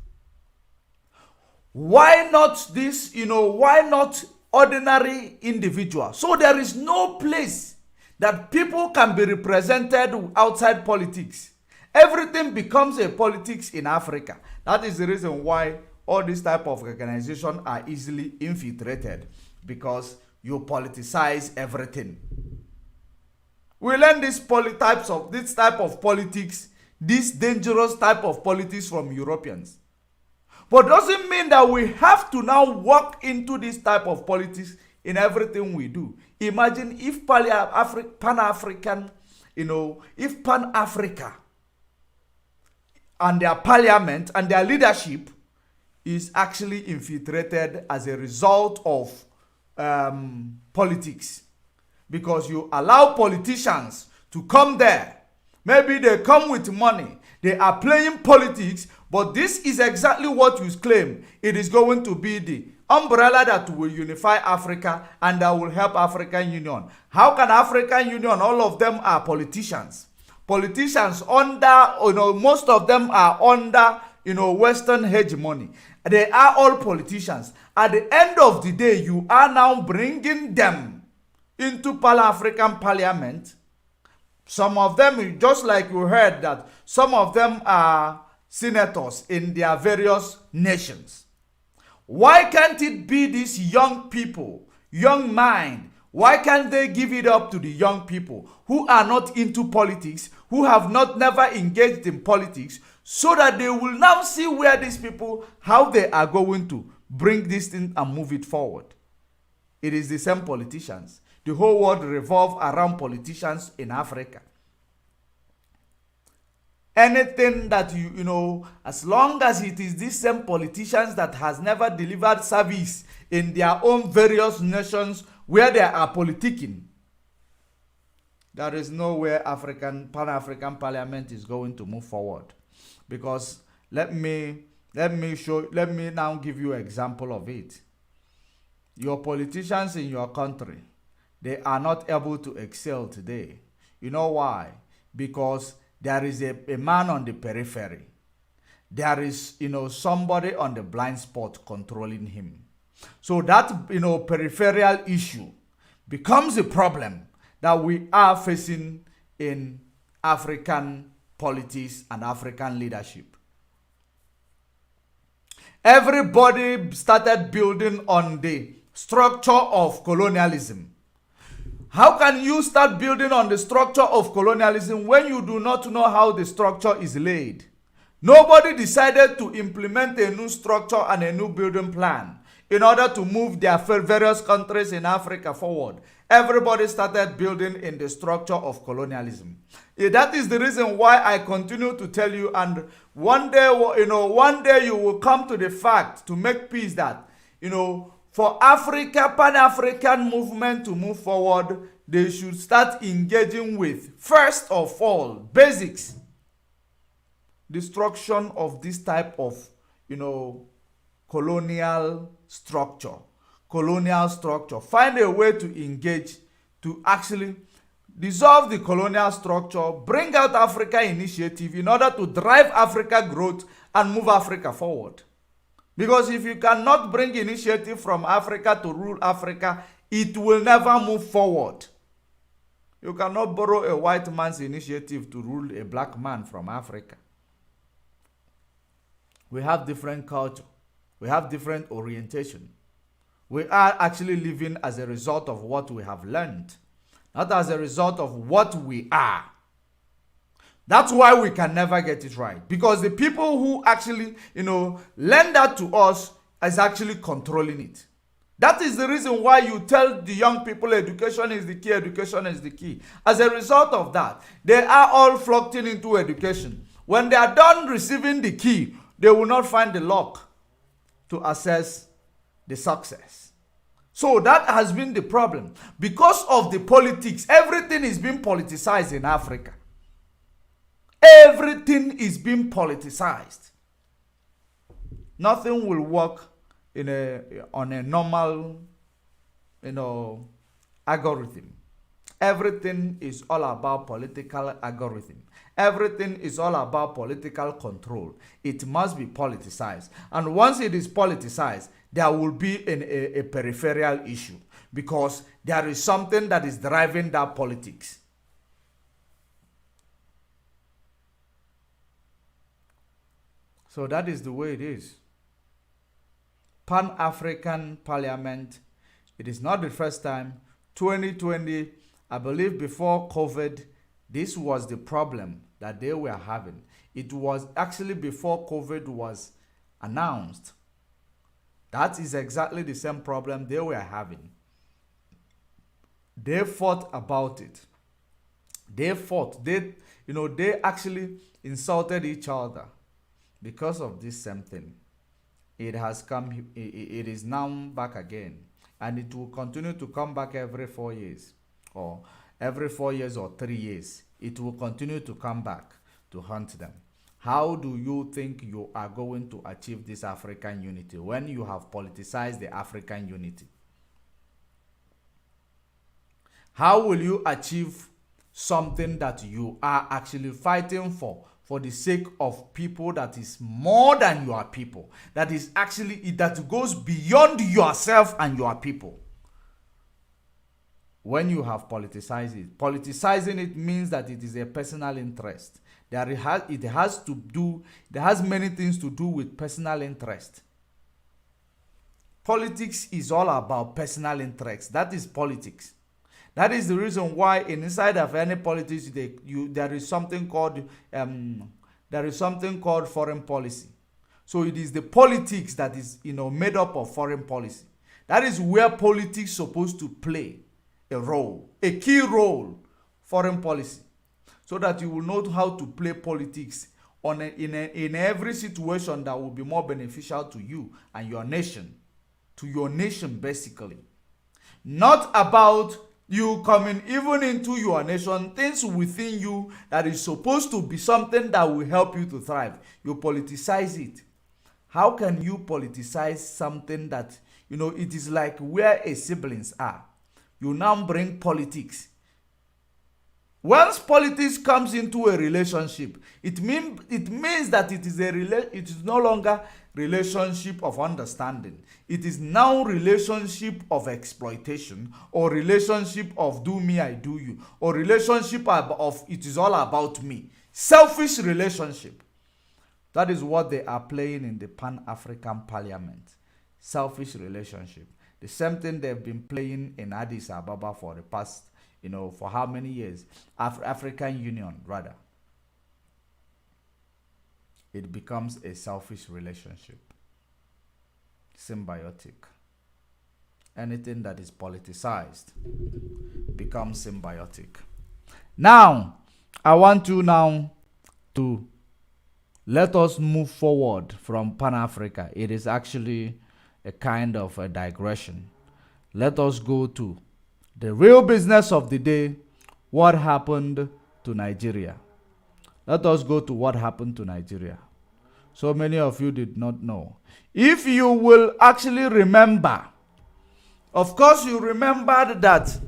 Why not this, why not ordinary individuals? So there is no place that people can be represented outside politics. Everything becomes a politics in Africa. That is the reason why all these type of organizations are easily infiltrated, because you politicize everything. We learn this type of politics, this dangerous type of politics from Europeans. But doesn't mean that we have to now walk into this type of politics in everything we do. Imagine if Pan-African, if Pan-Africa and their parliament and their leadership is actually infiltrated as a result of politics. Because you allow politicians to come there. Maybe they come with money. They are playing politics, but this is exactly what you claim. It is going to be the umbrella that will unify Africa and that will help African Union. How can African Union, all of them are politicians. Politicians under, most of them are under, Western hegemony. They are all politicians. At the end of the day, you are now bringing them into Pan-African Parliament. Some of them, just like you heard that some of them are senators in their various nations. Why can't it be these young people, young mind? Why can't they give it up to the young people who are not into politics, who have never engaged in politics, so that they will now see where these people, how they are going to bring this thing and move it forward? It is the same politicians. The whole world revolves around politicians in Africa. Anything that as long as it is these same politicians that has never delivered service in their own various nations where they are politicking, there is nowhere Pan-African Parliament is going to move forward. Because let me now give you an example of it. Your politicians in your country, they are not able to excel today. You know why? Because there is a man on the periphery. There is, somebody on the blind spot controlling him. So that, peripheral issue becomes a problem that we are facing in African politics and African leadership. Everybody started building on the structure of colonialism. How can you start building on the structure of colonialism when you do not know how the structure is laid? Nobody decided to implement a new structure and a new building plan in order to move their various countries in Africa forward. Everybody started building in the structure of colonialism. That is the reason why I continue to tell you, and one day you will come to the fact to make peace that, for Africa, Pan-African movement to move forward, they should start engaging with, first of all, basics. Destruction of this type of, colonial structure. Find a way to engage, to actually dissolve the colonial structure, bring out Africa initiative in order to drive Africa growth and move Africa forward. Because if you cannot bring initiative from Africa to rule Africa, it will never move forward. You cannot borrow a white man's initiative to rule a black man from Africa. We have different culture. We have different orientation. We are actually living as a result of what we have learned, not as a result of what we are. That's why we can never get it right. Because the people who actually, lend that to us is actually controlling it. That is the reason why you tell the young people education is the key, education is the key. As a result of that, they are all flocking into education. When they are done receiving the key, they will not find the lock to access the success. So that has been the problem. Because of the politics, everything is being politicized in Africa. Everything is being politicized. Nothing will work on a normal, algorithm. Everything is all about political algorithm. Everything is all about political control. It must be politicized. And once it is politicized, there will be a peripheral issue because there is something that is driving that politics. So that is the way it is. Pan-African Parliament, it is not the first time. 2020, I believe before COVID, this was the problem that they were having. It was actually before COVID was announced. That is exactly the same problem they were having. They fought about it. They fought. They actually insulted each other because of this same thing. It has come, it is now back again. And it will continue to come back every 4 years. Or every 4 years or 3 years. It will continue to come back to haunt them. How do you think you are going to achieve this African unity when you have politicized the African unity? How will you achieve something that you are actually fighting for the sake of people that is more than your people, that is actually, that goes beyond yourself and your people? When you have politicized it, politicizing it means that it is a personal interest. It has many things to do with personal interest. Politics is all about personal interest. That is politics. That is the reason why inside of any politics there is something called foreign policy. So it is the politics that is made up of foreign policy. That is where politics is supposed to play a role, a key role, foreign policy, so that you will know how to play politics in every situation that will be more beneficial to you and your nation, to your nation basically. Not about you coming even into your nation, things within you that is supposed to be something that will help you to thrive. You politicize it. How can you politicize something that, it is like where a siblings are. You now bring politics. Once politics comes into a relationship, it means that it is no longer relationship of understanding. It is now relationship of exploitation, or relationship of do me, I do you, or relationship of it is all about me. Selfish relationship. That is what they are playing in the Pan-African Parliament. Selfish relationship. The same thing they've been playing in Addis Ababa for the past, for how many years? African Union, rather. It becomes a selfish relationship. Symbiotic. Anything that is politicized becomes symbiotic. Now, I want you now to let us move forward from Pan-Africa. It is actually a kind of a digression. Let us go to the real business of the day. What happened to Nigeria? Let us go to what happened to Nigeria. So many of you did not know. If you will actually remember, of course you remembered that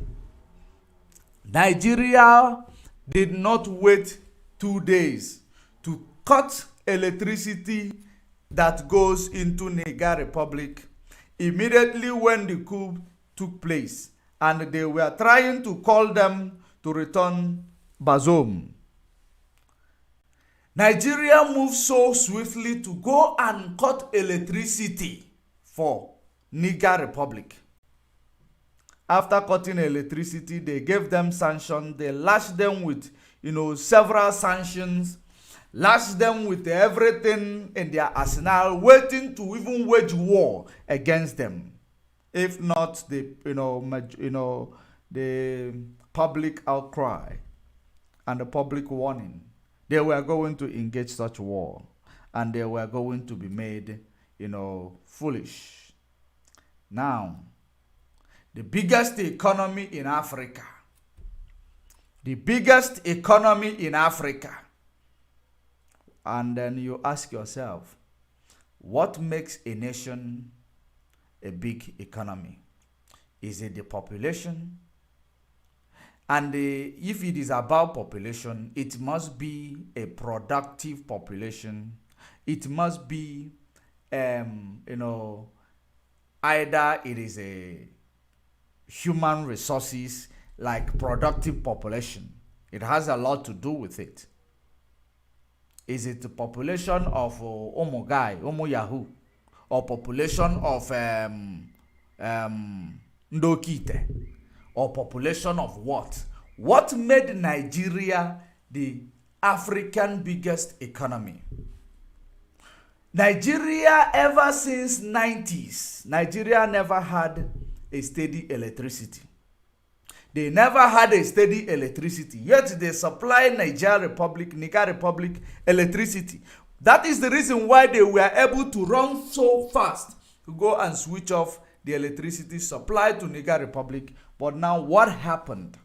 Nigeria did not wait 2 days to cut electricity that goes into Niger Republic immediately when the coup took place and they were trying to call them to return Bazoum. Nigeria moved so swiftly to go and cut electricity for Niger Republic. After cutting electricity, they gave them sanctions. They lashed them with, several sanctions, lashed them with everything in their arsenal, waiting to even wage war against them. If not the, the public outcry and the public warning, they were going to engage such war, and they were going to be made, foolish. Now, the biggest economy in Africa, and then you ask yourself, what makes a nation a big economy? Is it the population? And if it is about population, it must be a productive population. It must be, either it is a human resources like productive population. It has a lot to do with it. Is it the population of Omo Yahoo, or population of Ndokite, or population of what? What made Nigeria the African biggest economy? Nigeria, ever since 90s, Nigeria never had a steady electricity. They never had a steady electricity, yet they supply Niger Republic electricity. That is the reason why they were able to run so fast to go and switch off the electricity supply to Niger Republic. But now what happened,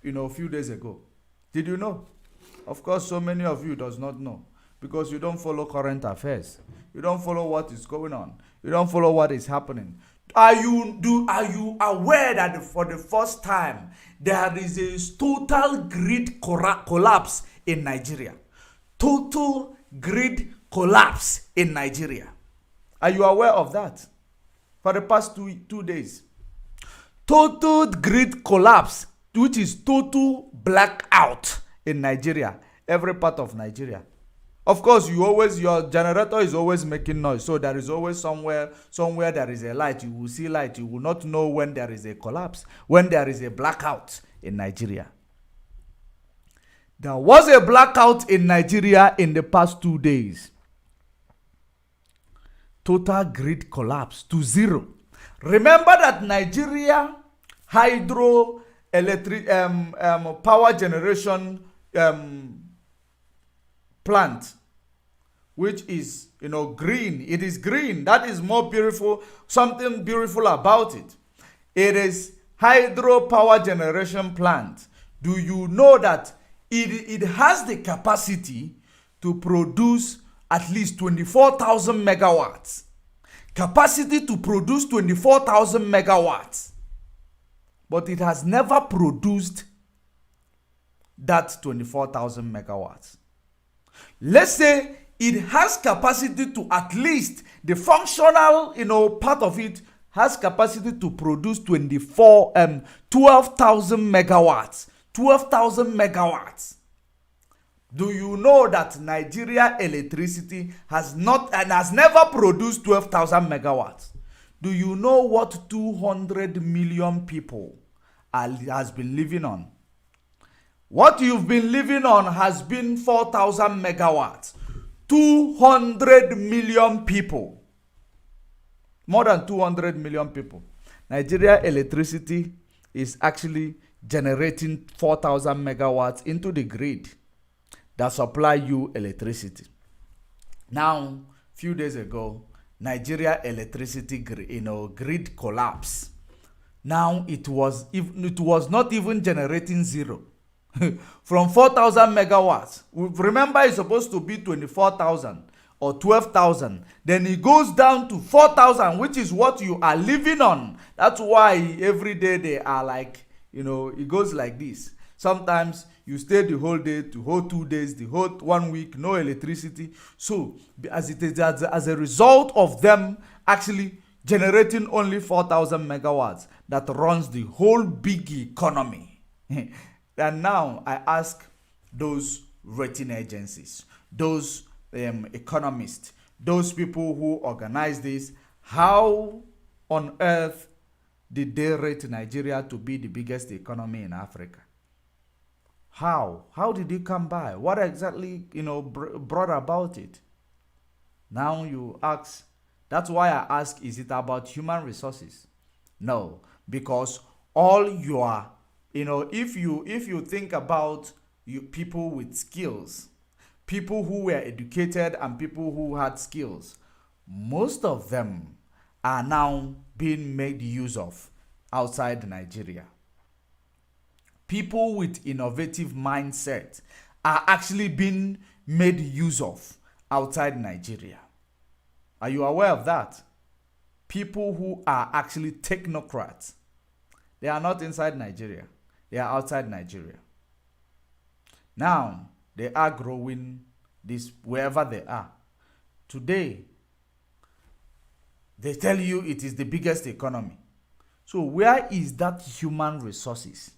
a few days ago? Did you know? Of course, so many of you does not know, because you don't follow current affairs. You don't follow what is going on. You don't follow what is happening. Are you aware that for the first time there is a total grid collapse in Nigeria? Total grid collapse in Nigeria. Are you aware of that? For the past two days. Total grid collapse, which is total blackout in Nigeria. Every part of Nigeria. Of course, your generator is always making noise. So there is always somewhere there is a light. You will see light. You will not know when there is a collapse, when there is a blackout in Nigeria. There was a blackout in Nigeria in the past 2 days. Total grid collapse to zero. Remember that Nigeria hydroelectric power generation plant, which is green. It is green. That is more beautiful. Something beautiful about it. It is hydro power generation plant. Do you know that it has the capacity to produce at least 24,000 megawatts? Capacity to produce 24,000 megawatts. But it has never produced that 24,000 megawatts. Let's say it has capacity to, at least the functional, part of it has capacity to produce 12,000 megawatts. 12,000 megawatts. Do you know that Nigeria electricity has never produced 12,000 megawatts? Do you know what 200 million people has been living on? What you've been living on has been 4,000 megawatts. 200 million people. More than 200 million people. Nigeria electricity is actually generating 4,000 megawatts into the grid that supply you electricity. Now, few days ago, Nigeria electricity grid collapse. Now it was not even generating zero. From 4,000 megawatts. Remember, it's supposed to be 24,000 or 12,000. Then it goes down to 4,000, which is what you are living on. That's why every day they are like, it goes like this. Sometimes you stay the whole day, the whole 2 days, the whole 1 week, no electricity. So as a result of them actually generating only 4,000 megawatts that runs the whole big economy. And now I ask those rating agencies, those economists, those people who organize this, how on earth did they rate Nigeria to be the biggest economy in Africa? How? How did it come by? What exactly, brought about it? Now you ask, that's why I ask, is it about human resources? No, because all your, if you think about people with skills, people who were educated and people who had skills, most of them are now being made use of outside Nigeria. People with innovative mindset are actually being made use of outside Nigeria. Are you aware of that? People who are actually technocrats, they are not inside Nigeria. They are outside Nigeria. Now, they are growing this wherever they are. Today, they tell you it is the biggest economy. So where is that human resources?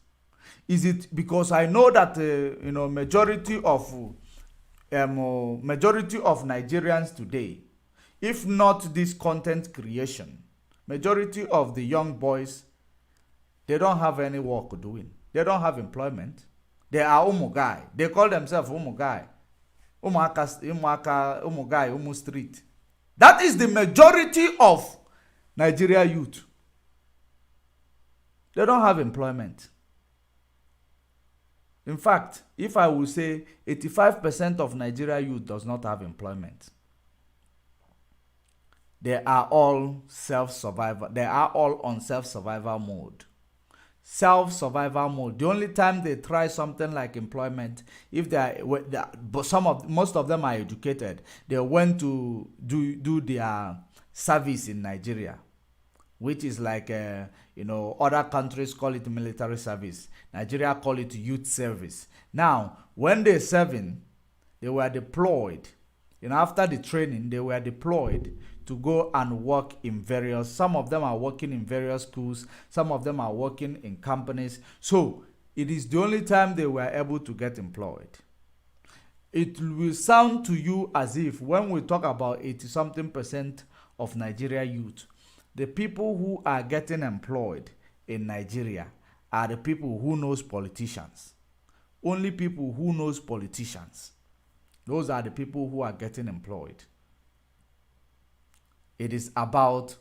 Is it because I know that majority of Nigerians today, if not this content creation, majority of the young boys, they don't have any work doing. They don't have employment. They are umugai. They call themselves umugai. Umu street. That is the majority of Nigeria youth. They don't have employment. In fact, if I will say 85% of Nigeria youth does not have employment, they are all self-survival. They are all on self-survival mode. Self-survival mode. The only time they try something like employment, if most of them are educated, they went to do their service in Nigeria, which is like other countries call it military service. Nigeria call it youth service. Now, when they're serving, they were deployed. After the training, they were deployed to go and work in various, some of them are working in various schools, some of them are working in companies. So it is the only time they were able to get employed. It will sound to you as if when we talk about 80-something% of Nigeria youth, the people who are getting employed in Nigeria are the people who knows politicians. Only people who knows politicians. Those are the people who are getting employed. It is about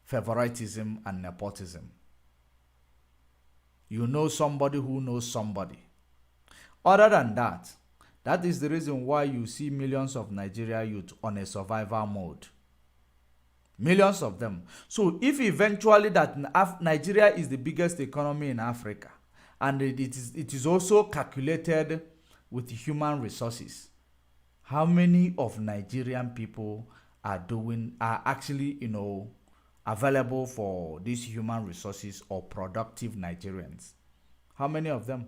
favoritism and nepotism. You know somebody who knows somebody. Other than that, that is the reason why you see millions of Nigeria youth on a survival mode. Millions of them. So if eventually that Nigeria is the biggest economy in Africa, and it is also calculated with human resources, how many of Nigerian people are actually available for these human resources or productive Nigerians? How many of them?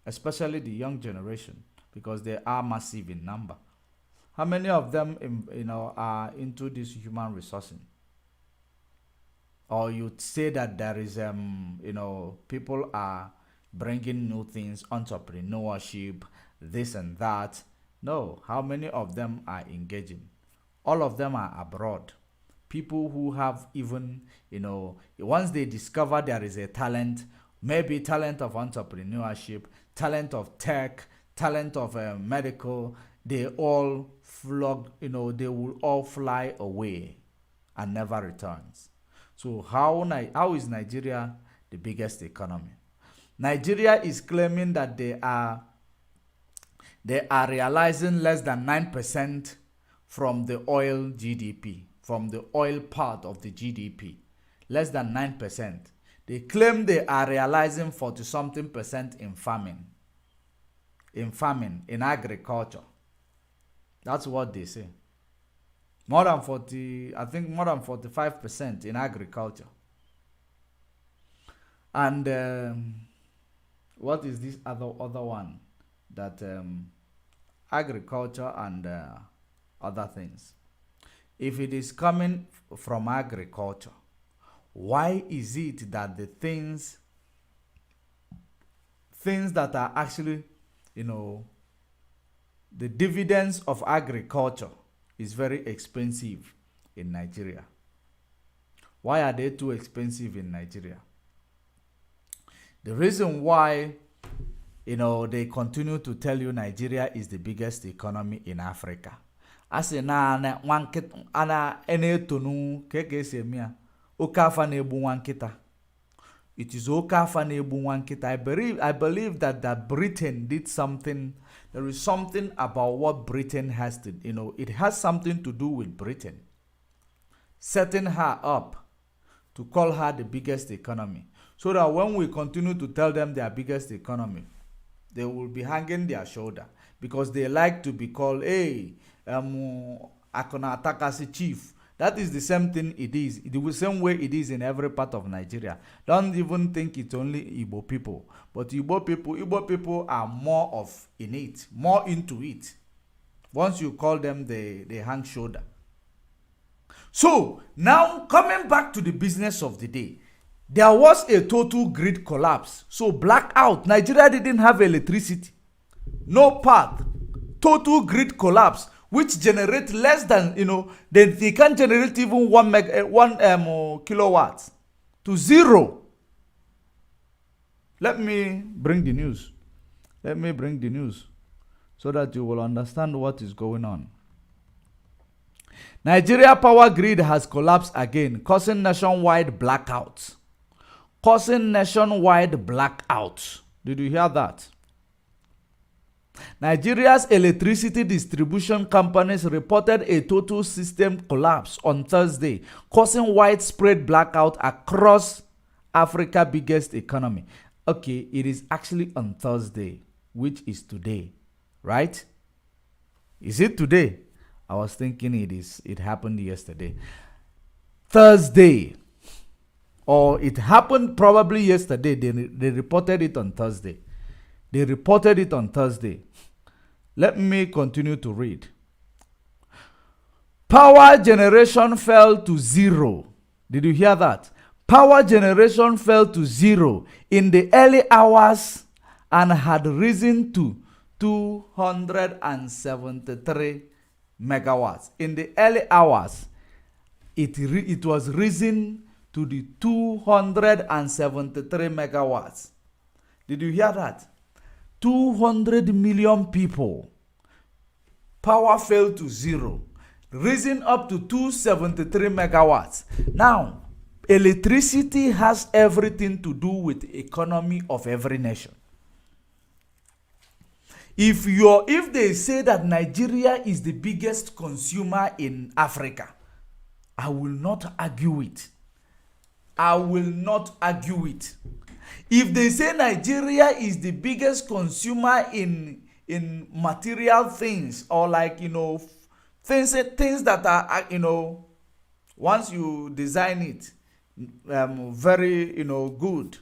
Especially the young generation, because they are massive in number. How many of them are into this human resourcing? Or you say that there is people are bringing new things, entrepreneurship, this and that. No, how many of them are engaging? All of them are abroad. People who have even, once they discover there is a talent, maybe talent of entrepreneurship, talent of tech, talent of medical, they all flog, they will all fly away and never returns. So how is Nigeria the biggest economy? Nigeria is claiming that they are realizing less than 9% from the oil GDP, from the oil part of the GDP, less than 9%. They claim they are realizing 40-something% in farming, in agriculture. That's what they say. More than 45% in agriculture. And what is this other one? That agriculture and other things. If it is coming from agriculture, Why is it that the things that are actually, the dividends of agriculture is very expensive in Nigeria? Why are they too expensive in Nigeria? The reason why, they continue to tell you Nigeria is the biggest economy in Africa. Asị na ana enetonu keke semia okafa na egbu nwankita. It is okafa na egbu nwankita. I believe that Britain did something. There is something about what Britain has to, it has something to do with Britain setting her up to call her the biggest economy, so that when we continue to tell them their biggest economy, they will be hanging their shoulder, because they like to be called, hey, Akona Atakasi chief. That is the same thing it is. The same way it is in every part of Nigeria. Don't even think it's only Igbo people. But Igbo people are more of in it, more into it. Once you call them, they hang shoulder. So, now coming back to the business of the day. There was a total grid collapse. So, blackout. Nigeria didn't have electricity. No path. Total grid collapse, which generate less than, they can't generate even 1 kilowatts to zero. Let me bring the news. So that you will understand what is going on. Nigeria power grid has collapsed again, causing nationwide blackouts. Did you hear that? Nigeria's electricity distribution companies reported a total system collapse on Thursday, causing widespread blackout across Africa's biggest economy. Okay, it is actually on Thursday, which is today, right? Is it today? I was thinking it happened yesterday. Thursday. Or it happened probably yesterday. They reported it on Thursday. Let me continue to read. Power generation fell to zero. Did you hear that? Power generation fell to zero in the early hours and had risen to 273 megawatts. In the early hours, it was risen to the 273 megawatts. Did you hear that? 200 million people. Power fell to zero, risen up to 273 megawatts. Now, electricity has everything to do with the economy of every nation. If they say that Nigeria is the biggest consumer in Africa, I will not argue it. If they say Nigeria is the biggest consumer in material things, or things that are once you design it very good,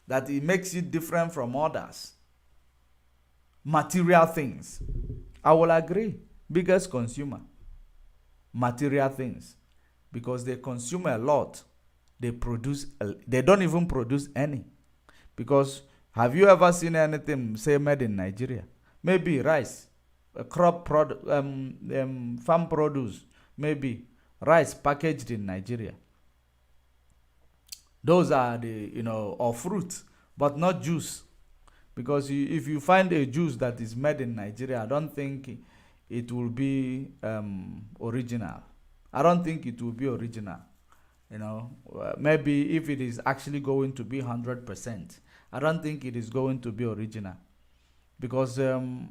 that it makes it different from others, material things, I will agree. Biggest consumer, material things, because they consume a lot. They don't even produce any. Because have you ever seen anything say made in Nigeria? Maybe rice, farm produce, maybe rice packaged in Nigeria. Those are or fruit, but not juice. Because if you find a juice that is made in Nigeria, I don't think it will be original. Maybe if it is actually going to be 100%, I don't think it is going to be original. Because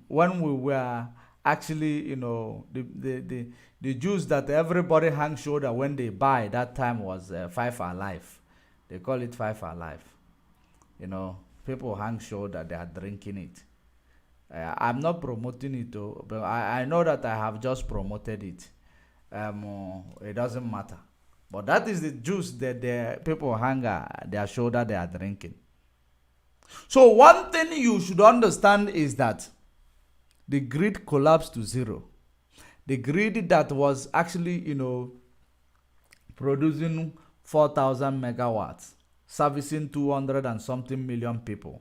when we were actually, the juice that everybody hang shoulder when they buy that time was 5 Alive. They call it 5 Alive. People hang shoulder, they are drinking it. I'm not promoting it, but I know that I have just promoted it. It doesn't matter. But that is the juice that the people hang their shoulder, they are drinking. So one thing you should understand is that the grid collapsed to zero. The grid that was actually, producing 4,000 megawatts, servicing 200 and something million people,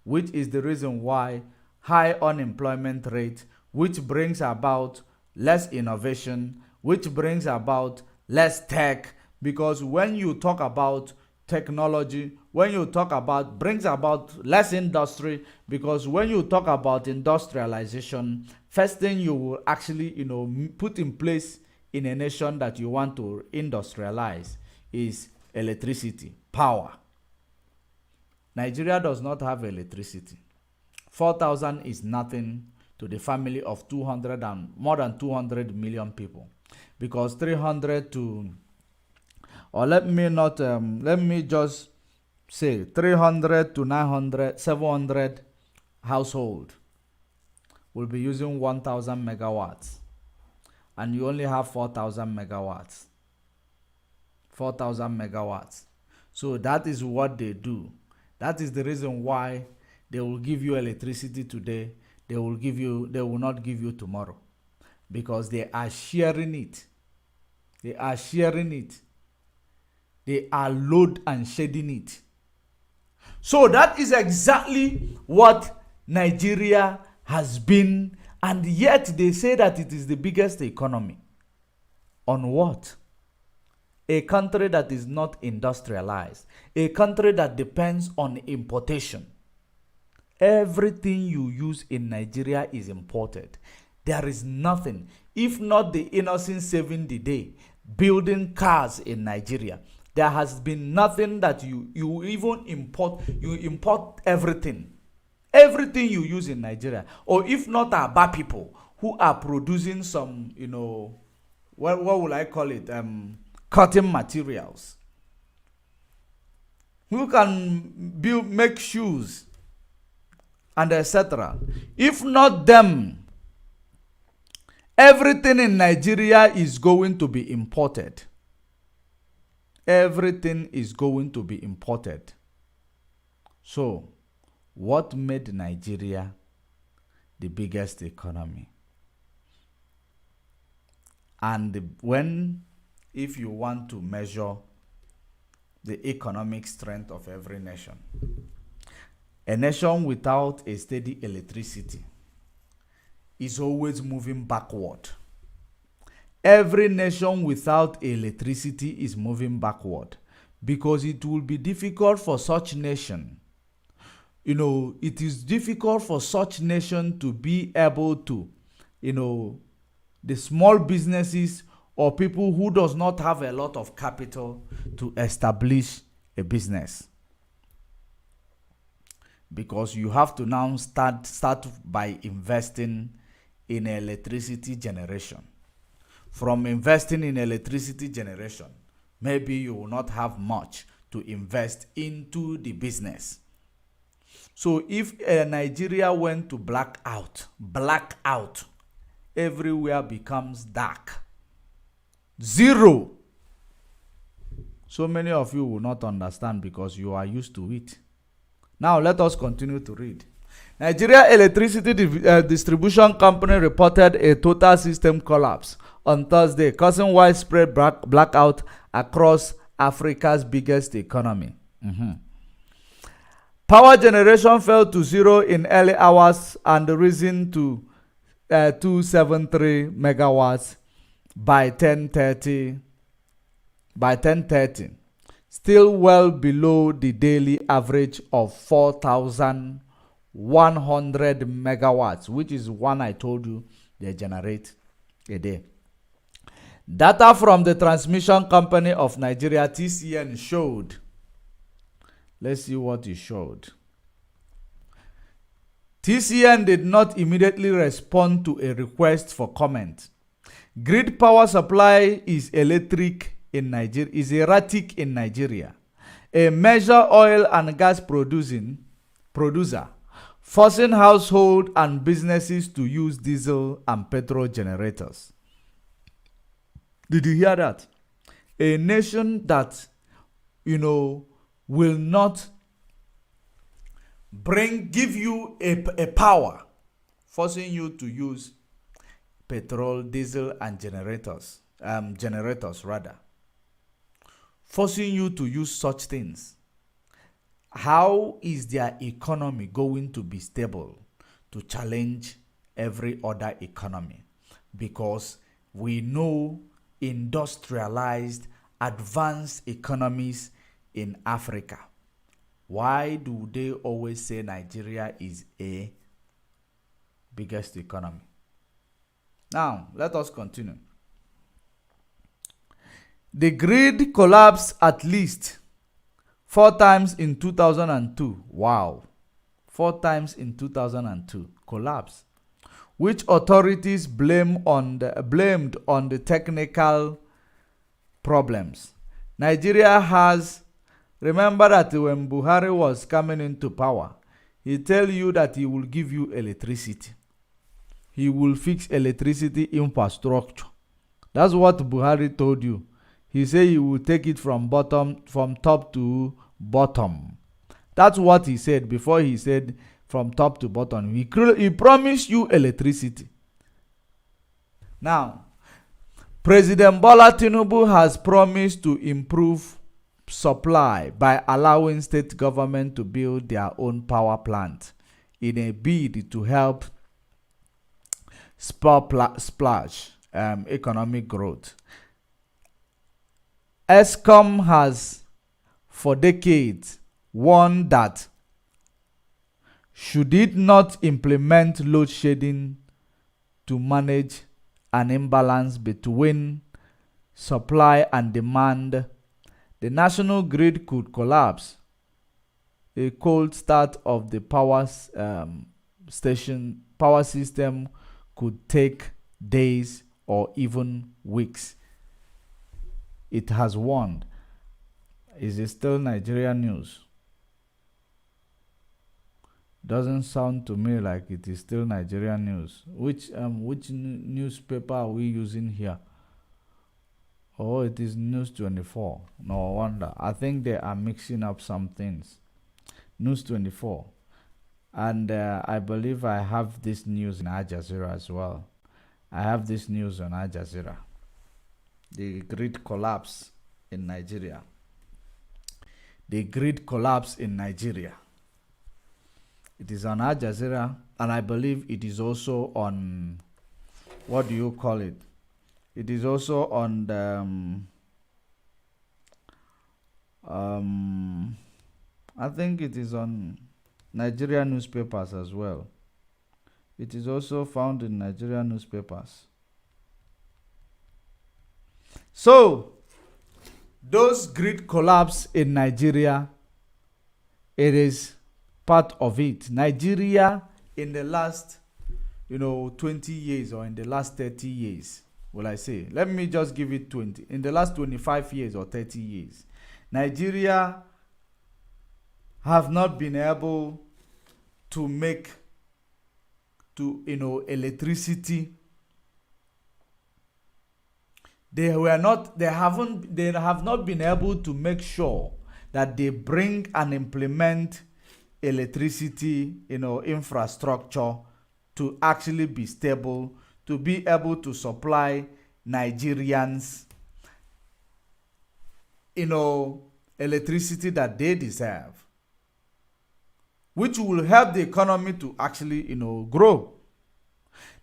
which is the reason why high unemployment rate, which brings about less innovation, which brings about less tech, because when you talk about technology, when you talk about, brings about less industry, because when you talk about industrialization, first thing you will actually put in place in a nation that you want to industrialize is electricity, power. Nigeria does not have electricity. 4,000 is nothing to the family of 200 and more than 200 million people, because 300 to, or let me just say 300 to 900, 700 household will be using 1,000 megawatts, and you only have 4,000 megawatts. 4,000 megawatts. So that is what they do. That is the reason why they will give you electricity today. They will not give you tomorrow, because they are sharing it. They are sharing it. They are load and shedding it. So that is exactly what Nigeria has been, and yet they say that it is the biggest economy. On what? A country that is not industrialized, a country that depends on importation. Everything you use in Nigeria is imported. There is nothing, if not the innocent saving the day, building cars in Nigeria. There has been nothing that you even import. You import everything. Everything you use in Nigeria. Or if not Aba people who are producing some, what will I call it? Cotton materials. Who can make shoes and etc. If not them, everything in Nigeria is going to be imported. Everything is going to be imported. So, what made Nigeria the biggest economy? And if you want to measure the economic strength of every nation, a nation without a steady electricity is always moving backward. Every nation without electricity is moving backward, because it will be difficult for such nation. It is difficult for such nation to be able to, the small businesses or people who does not have a lot of capital to establish a business. Because you have to now start by investing in electricity generation. From investing in electricity generation, maybe you will not have much to invest into the business. So if Nigeria went to blackout, everywhere becomes dark. Zero. So many of you will not understand because you are used to it. Now let us continue to read. Nigeria Electricity Distribution Company reported a total system collapse on Thursday, causing widespread blackout across Africa's biggest economy. Power generation fell to zero in early hours and risen to 273 megawatts by 10:30. Still well below the daily average of 4,100 megawatts, which is one I told you they generate a day. Data from the Transmission Company of Nigeria, TCN, showed. Let's see what it showed. TCN did not immediately respond to a request for comment. Grid power supply is erratic in Nigeria. A major oil and gas producer, forcing households and businesses to use diesel and petrol generators. Did you hear that? A nation that, will not give you a power, forcing you to use petrol, diesel, and generators rather. forcing you to use such things, how is their economy going to be stable to challenge every other economy? Because we know industrialized, advanced economies in Africa. Why do they always say Nigeria is a biggest economy? Now, let us continue. The grid collapsed at least 4 times in 2002. Wow. 4 times in 2002. Collapse. Which authorities blamed on the technical problems. Nigeria has, remember that when Buhari was coming into power, he tell you that he will give you electricity. He will fix electricity infrastructure. That's what Buhari told you. He said he will take it from top to bottom. That's what he said before he said from top to bottom. He promised you electricity. Now, President Bola Tinubu has promised to improve supply by allowing state government to build their own power plant in a bid to help splash economic growth. ESCOM has for decades warned that should it not implement load shedding to manage an imbalance between supply and demand, the national grid could collapse. A cold start of the power system could take days or even weeks. It has warned. Is it still Nigerian news? Doesn't sound to me like it is still Nigerian news. Which newspaper are we using here? Oh, it is News 24. No wonder. I think they are mixing up some things. News 24. And I believe I have this news in Al Jazeera as well. I have this news on Al Jazeera. The grid collapse in Nigeria. The grid collapse in Nigeria. It is on Al Jazeera, and I believe it is also on, what do you call it? It is also on the, I think it is on Nigerian newspapers as well. It is also found in Nigerian newspapers. So, those grid collapse in Nigeria, it is part of it. Nigeria in the last, 20 years or in the last 30 years, will I say, let me just give it 20. In the last 25 years or 30 years, Nigeria have not been able to make electricity. They have not been able to make sure that they bring and implement electricity, infrastructure to actually be stable, to be able to supply Nigerians, electricity that they deserve, which will help the economy to actually, grow.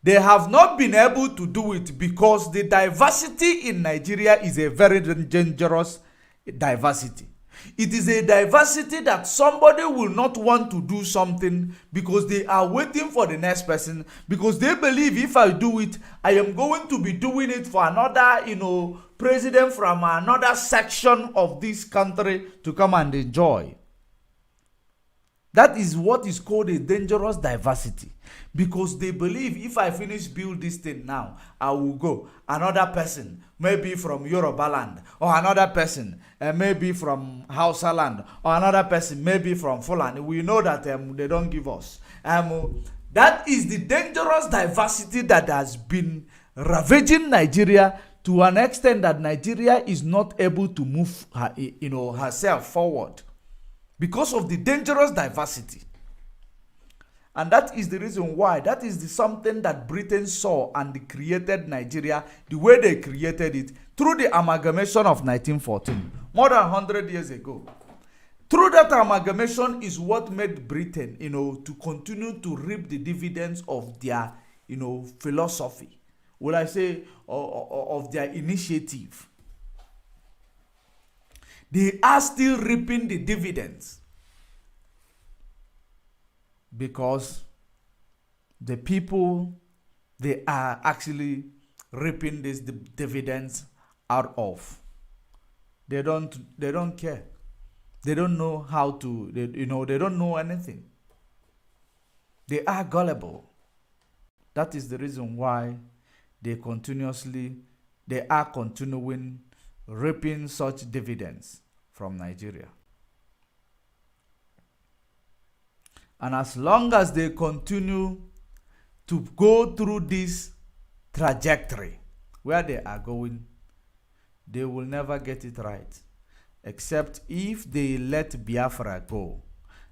They have not been able to do it because the diversity in Nigeria is a very dangerous diversity. It is a diversity that somebody will not want to do something because they are waiting for the next person, because they believe if I do it, I am going to be doing it for another, president from another section of this country to come and enjoy. That is what is called a dangerous diversity, because they believe if I finish build this thing now, I will go. Another person, maybe from Yoruba land, or another person, maybe from Hausa land, or another person, maybe from Fulani. We know that they don't give us. That is the dangerous diversity that has been ravaging Nigeria to an extent that Nigeria is not able to move herself forward because of the dangerous diversity. And that is the reason why, that is something that Britain saw and created Nigeria the way they created it through the amalgamation of 1914, more than 100 years ago. Through that amalgamation is what made Britain, to continue to reap the dividends of their, philosophy. Will I say, of their initiative. They are still reaping the dividends. Because the people they are actually reaping these dividends out of, they don't care. They don't know how to, they don't know anything. They are gullible. That is the reason why they are continuing reaping such dividends from Nigeria. And as long as they continue to go through this trajectory where they are going, they will never get it right. Except if they let Biafra go.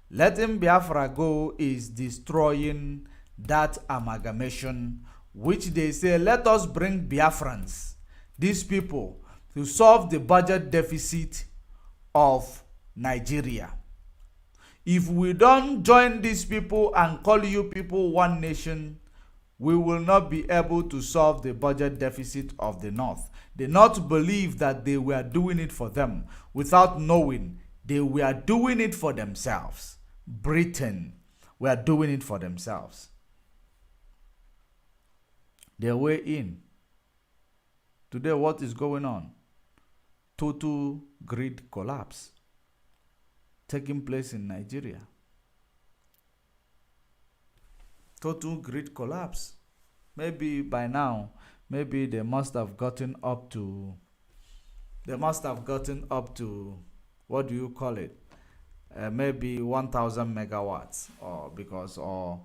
Letting Biafra go is destroying that amalgamation, which they say, let us bring Biafrans, these people, to solve the budget deficit of Nigeria. If we don't join these people and call you people one nation, we will not be able to solve the budget deficit of the North. The North believe that they were doing it for them without knowing they were doing it for themselves. Britain were doing it for themselves. Their way in. Today, what is going on? Total grid collapse taking place in Nigeria. Total grid collapse. Maybe by now, maybe they must have gotten up to, what do you call it? Maybe 1,000 megawatts, or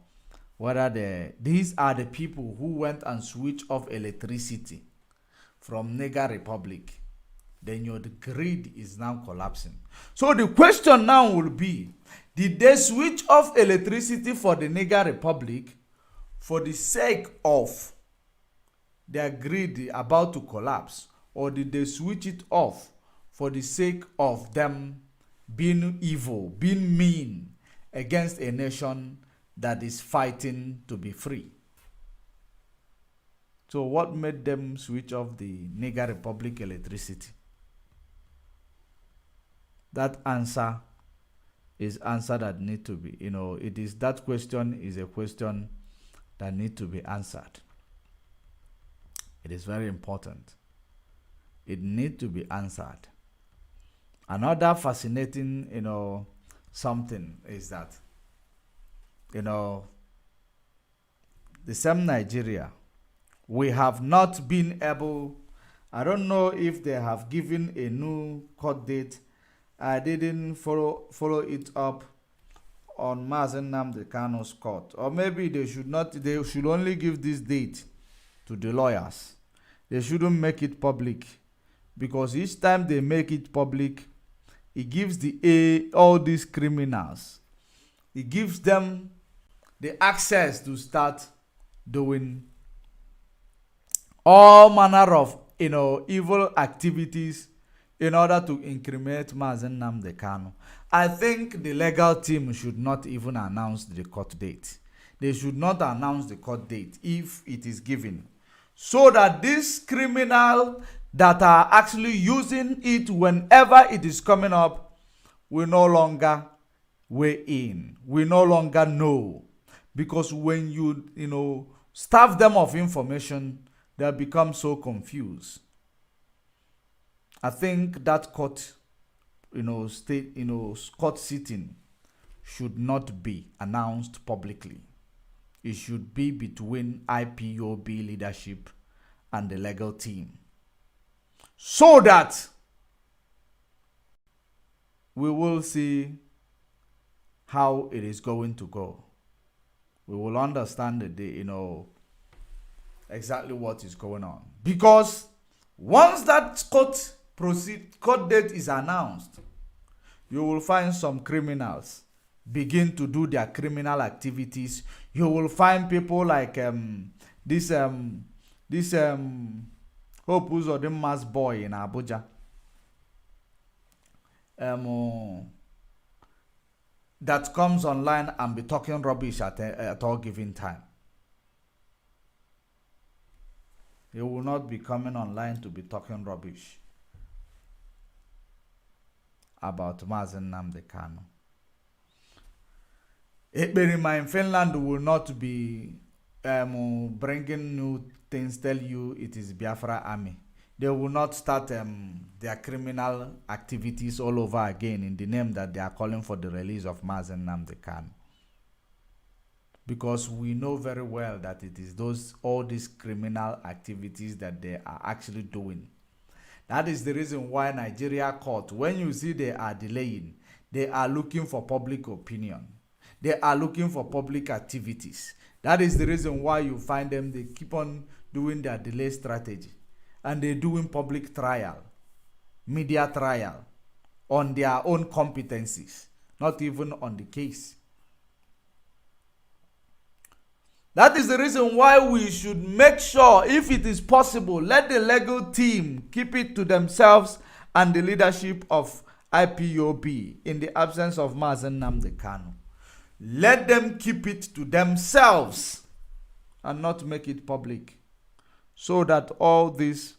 whether these are the people who went and switched off electricity from Niger Republic. Then your grid is now collapsing. So the question now will be, did they switch off electricity for the Niger Republic for the sake of their grid about to collapse, or did they switch it off for the sake of them being evil, being mean against a nation that is fighting to be free? So what made them switch off the Niger Republic electricity? That answer is answer that need to be, that question is a question that need to be answered. It is very important. It need to be answered. Another fascinating, something is that, the same Nigeria, we have not been able, I don't know if they have given a new court date. I didn't follow it up on Mazen Nnamdi Kanu's court. Or maybe they should only give this date to the lawyers. They shouldn't make it public. Because each time they make it public, it gives all these criminals, it gives them the access to start doing all manner of evil activities in order to incriminate Mazen Nnamdi Kanu. I think the legal team should not even announce the court date. They should not announce the court date if it is given, so that these criminals that are actually using it whenever it is coming up will no longer weigh in. We no longer know. Because when you starve them of information, they become so confused. I think that court, court sitting should not be announced publicly. It should be between IPOB leadership and the legal team, so that we will see how it is going to go. We will understand exactly what is going on. Because once that court date is announced, you will find some criminals begin to do their criminal activities, you will find people like this Hope Uzodimma's boy in Abuja. That comes online and be talking rubbish at all given time. He will not be coming online to be talking rubbish about Mazen Nnamdi Kanu. Ekperima in Finland will not be bringing new things, tell you it is Biafra army. They will not start their criminal activities all over again in the name that they are calling for the release of Mazen Nnamdi Kanu. Because we know very well that it is all these criminal activities that they are actually doing. That is the reason why Nigeria court, when you see they are delaying, they are looking for public opinion. They are looking for public activities. That is the reason why you find them, they keep on doing their delay strategy. And they're doing public trial, media trial, on their own competencies, not even on the case. That is the reason why we should make sure, if it is possible, let the legal team keep it to themselves and the leadership of IPOB in the absence of Mazen Nnamdi Kanu. Let them keep it to themselves and not make it public, so that all these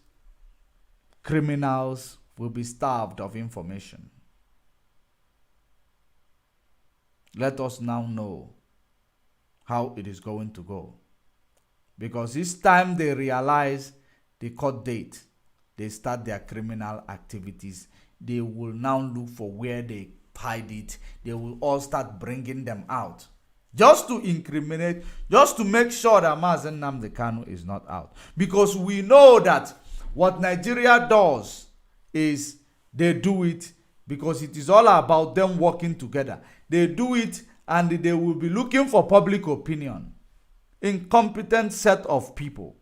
criminals will be starved of information. Let us now know how it is going to go. Because each time they realize the court date, they start their criminal activities, they will now look for where they hide it. They will all start bringing them out. Just to incriminate, just to make sure that Mazen Nnamdi Kanu is not out. Because we know that what Nigeria does is they do it because it is all about them working together. They do it and they will be looking for public opinion. Incompetent set of people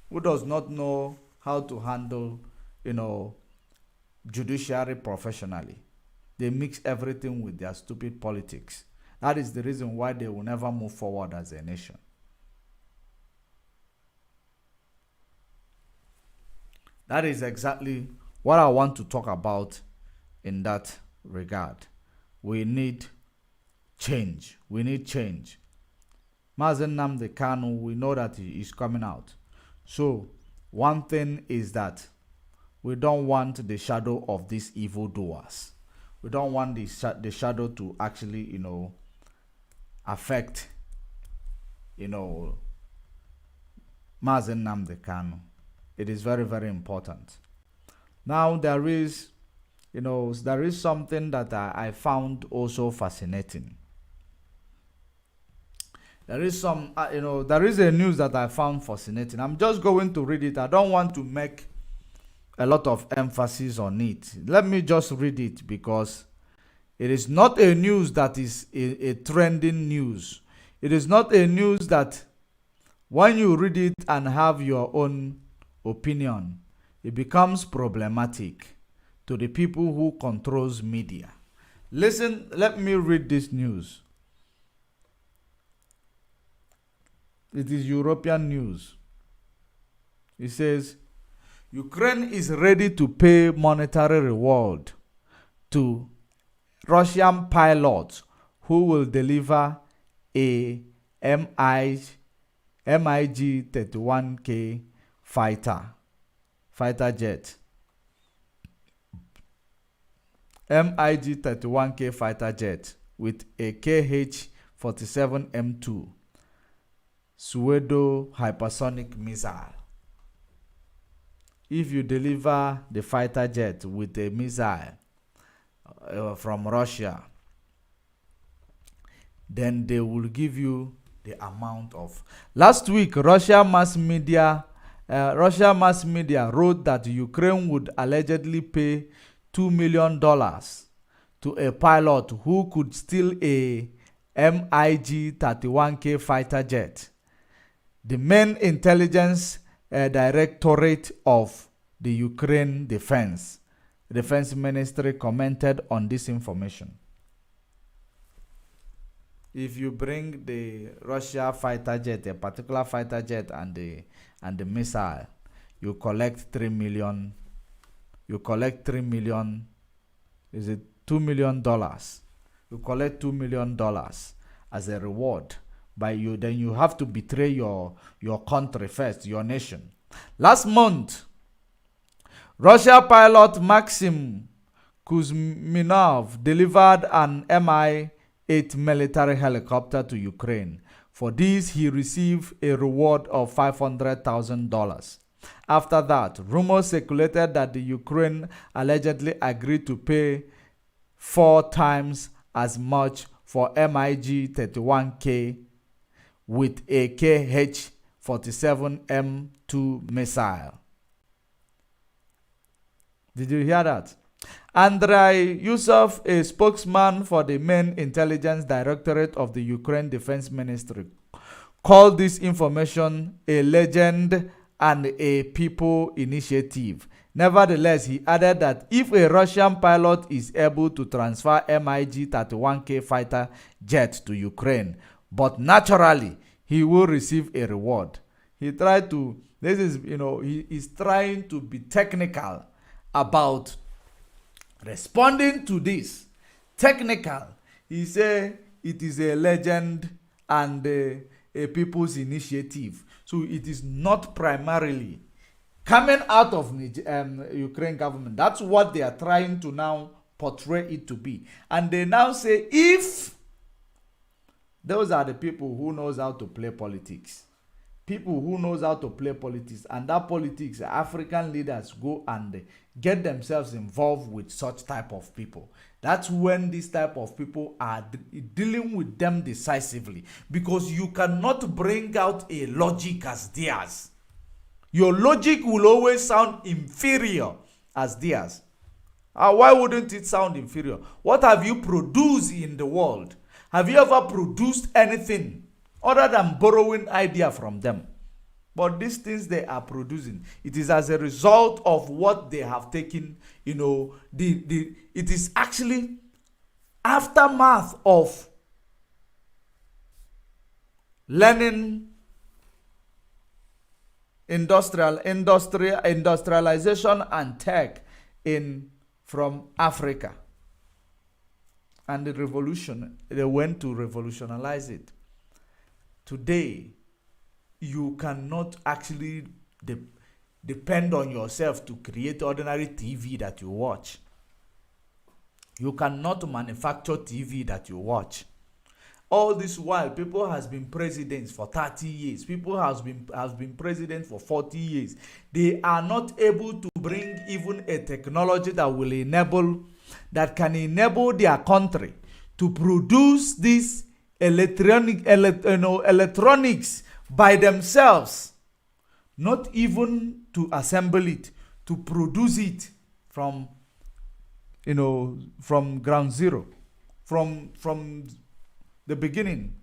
who does not know how to handle, judiciary professionally. They mix everything with their stupid politics. That is the reason why they will never move forward as a nation. That is exactly what I want to talk about in that regard. We need change. We need change. Mazen Nnamdi Kanu, we know that he is coming out. So, one thing is that we don't want the shadow of these evildoers. We don't want the shadow to actually, affect, Mazen Nnamdi Kanu. It is very, very important. Now, there is something that I found also fascinating. There is there is a news that I found fascinating. I'm just going to read it. I don't want to make a lot of emphasis on it. Let me just read it because it is not a news that is a trending news. It is not a news that when you read it and have your own opinion, it becomes problematic to the people who controls media. Listen, let me read this news. It is European news. It says, Ukraine is ready to pay monetary reward to Russian pilots who will deliver a MiG-31K fighter jet. MiG-31K fighter jet with a KH-47M2 pseudo hypersonic missile. If you deliver the fighter jet with a missile from Russia, then they will give you the amount of. Last week, Russia mass media wrote that Ukraine would allegedly pay $2 million to a pilot who could steal a MiG-31K fighter jet. The main intelligence directorate of the Ukraine Defense Ministry commented on this information. if you bring the Russia fighter jet, a particular fighter jet, and the missile, you collect 3 million. You collect 3 million. Is it $2 million? You collect $2 million as a reward. By you, then you have to betray your country first, your nation. Last month, Russia pilot Maxim Kuzminov delivered an Mi-8 military helicopter to Ukraine. For this, he received a reward of $500,000. After that, rumors circulated that the Ukraine allegedly agreed to pay 4 times as much for MiG-31K with a Kh-47M2 missile. Did you hear that? Andrei Yusov, a spokesman for the main intelligence directorate of the Ukraine Defense Ministry, called this information a legend and a people initiative. Nevertheless, he added that if a Russian pilot is able to transfer MiG-31K fighter jet to Ukraine, but naturally, he will receive a reward. He tried to, he is trying to be technical about responding to this. Technical. He said it is a legend and a people's initiative. So it is not primarily coming out of Ukraine government. That's what they are trying to now portray it to be. And they now say, if those are the people who knows how to play politics. People who knows how to play politics, and that politics, African leaders go and get themselves involved with such type of people. That's when this type of people are dealing with them decisively, because you cannot bring out a logic as theirs. Your logic will always sound inferior as theirs. Why wouldn't it sound inferior? What have you produced in the world? Have you ever produced anything other than borrowing idea from them? But these things they are producing, it is as a result of what they have taken. It is actually aftermath of learning industrialization and tech from Africa. And the revolution, they went to revolutionize it. Today, you cannot actually depend on yourself to create ordinary TV that you watch. You cannot manufacture TV that you watch. All this while, people has been presidents for 30 years. People has been president for 40 years. They are not able to bring even a technology that can enable their country to produce this electronics by themselves. Not even to assemble it, to produce it from ground zero, from the beginning.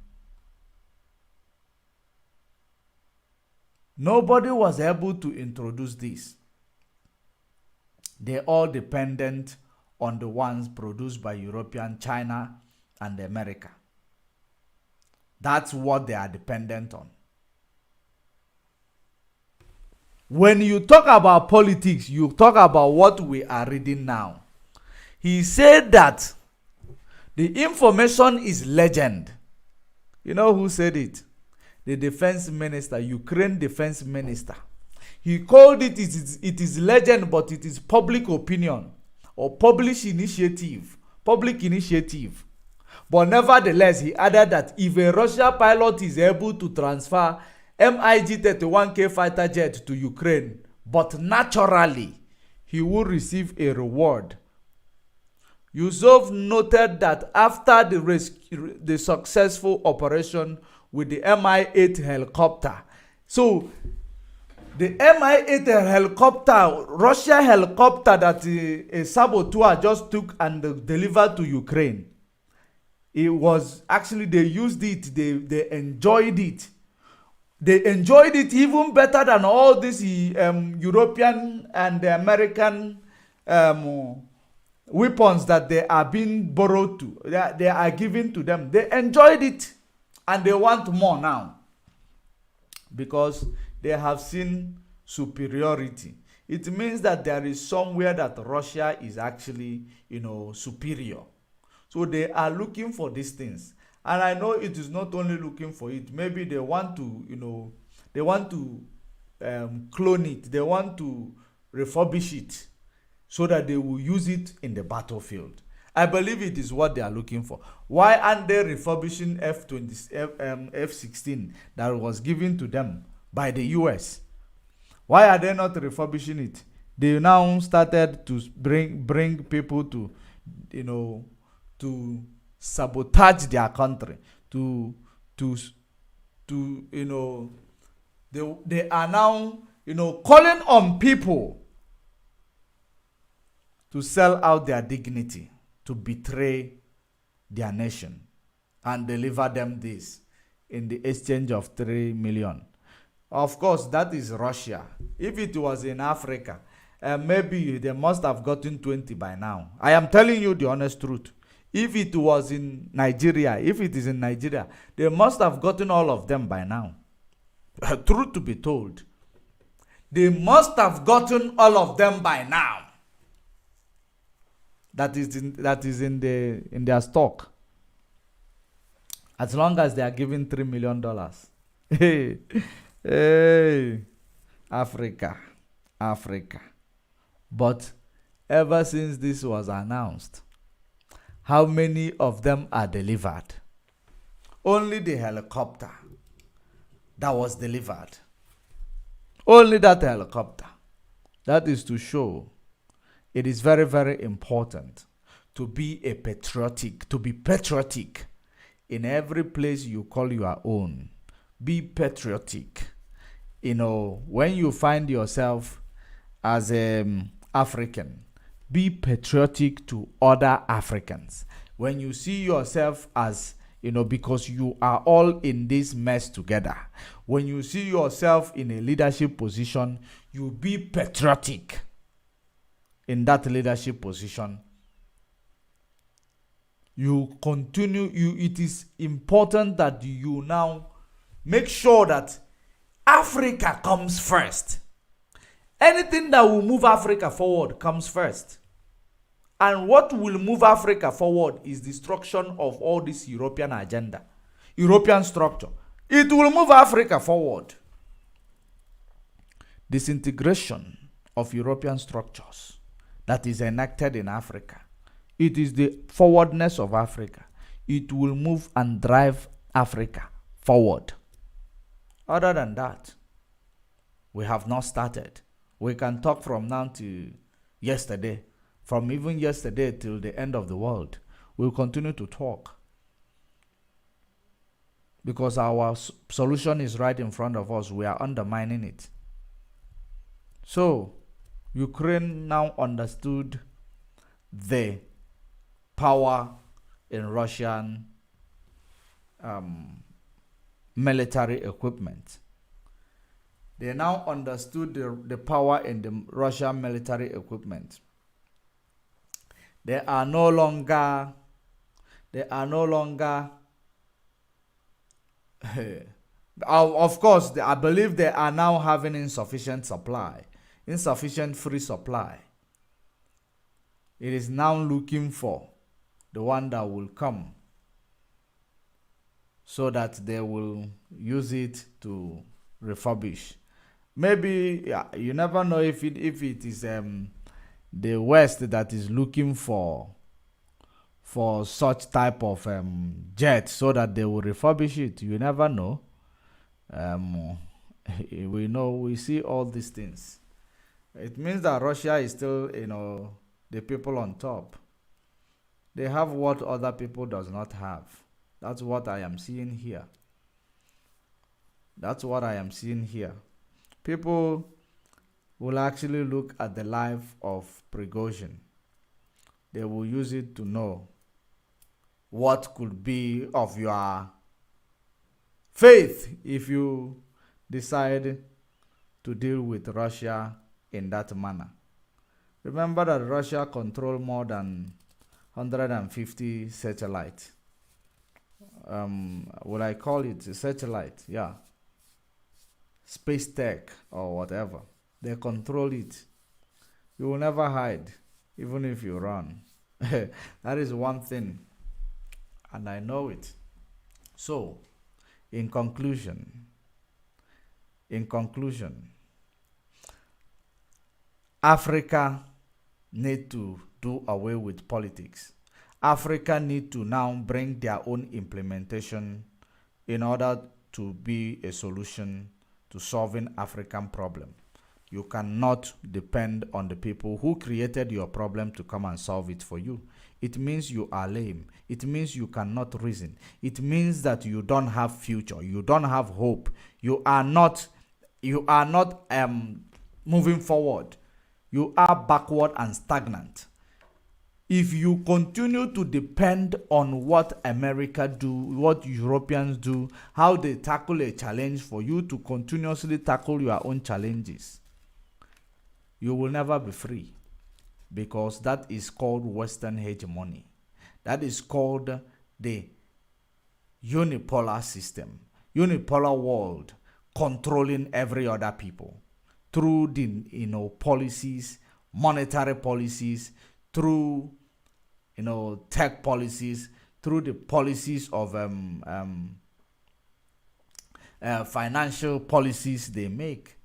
Nobody was able to introduce this. They're all dependent on the ones produced by European, China, and America. That's what they are dependent on. When you talk about politics, you talk about what we are reading now. He said that the information is legend. You know who said it? The defense minister, Ukraine defense minister. He called it is legend, but it is public opinion or public initiative. But nevertheless, he added that if a Russian pilot is able to transfer MiG-31K fighter jet to Ukraine, but naturally, he will receive a reward. Yusuf noted that after the successful operation with the Mi-8 helicopter, so the Mi-8 helicopter, Russia helicopter that a saboteur just took and delivered to Ukraine, it was actually, they used it, they enjoyed it. They enjoyed it even better than all these European and the American weapons that they are being borrowed to, they are given to them, they enjoyed it and they want more now because they have seen superiority. It means that there is somewhere that Russia is actually, superior. So they are looking for these things. And I know it is not only looking for it. Maybe they want to, clone it. They want to refurbish it so that they will use it in the battlefield. I believe it is what they are looking for. Why aren't they refurbishing F-16 that was given to them by the US? Why are they not refurbishing it? They now started to bring people to, to sabotage their country. They are now, calling on people to sell out their dignity, to betray their nation and deliver them this in the exchange of 3 million. Of course, that is Russia. If it was in Africa, maybe they must have gotten 20 by now. I am telling you the honest truth. If it was in Nigeria, if it is in Nigeria, they must have gotten all of them by now. Truth to be told, they must have gotten all of them by now. That is in their stock. As long as they are giving $3 million. Hey, Africa. But ever since this was announced, how many of them are delivered? Only the helicopter that was delivered. Only that helicopter. That is to show it is very, very important to be patriotic in every place you call your own. Be patriotic. When you find yourself as an African, be patriotic to other Africans. When you see yourself as, because you are all in this mess together. When you see yourself in a leadership position, you be patriotic in that leadership position. You continue, it is important that you now make sure that Africa comes first. Anything that will move Africa forward comes first. And what will move Africa forward is destruction of all this European agenda, European structure. It will move Africa forward. Disintegration of European structures that is enacted in Africa. It is the forwardness of Africa. It will move and drive Africa forward. Other than that, we have not started. We can talk from now to yesterday. From even yesterday till the end of the world. We'll continue to talk. Because our solution is right in front of us. We are undermining it. So, Ukraine now understood the power in Russian military equipment. They now understood the power in the Russian military equipment. They are no longer of course, I believe they are now having insufficient free supply. It is now looking for the one that will come so that they will use it to refurbish. Maybe, you never know if it is the West that is looking for such type of jet so that they will refurbish it. You never know. We see all these things. It means that Russia is still, the people on top. They have what other people does not have. That's what I am seeing here. People will actually look at the life of Prigozhin. They will use it to know what could be of your faith if you decide to deal with Russia in that manner. Remember that Russia controlled more than 150 satellites. What I call it a satellite, yeah, space tech or whatever. They control it. You will never hide, even if you run. That is one thing, and I know it. So, in conclusion, Africa need to do away with politics. Africa need to now bring their own implementation in order to be a solution to solving African problem. You cannot depend on the people who created your problem to come and solve it for you. It means you are lame. It means you cannot reason. It means that you don't have future. You don't have hope. You are not moving forward. You are backward and stagnant. If you continue to depend on what America do, what Europeans do, how they tackle a challenge for you to continuously tackle your own challenges, you will never be free, because that is called Western hegemony. That is called the unipolar system, unipolar world controlling every other people through the policies, monetary policies, through tech policies, through the policies of financial policies they make.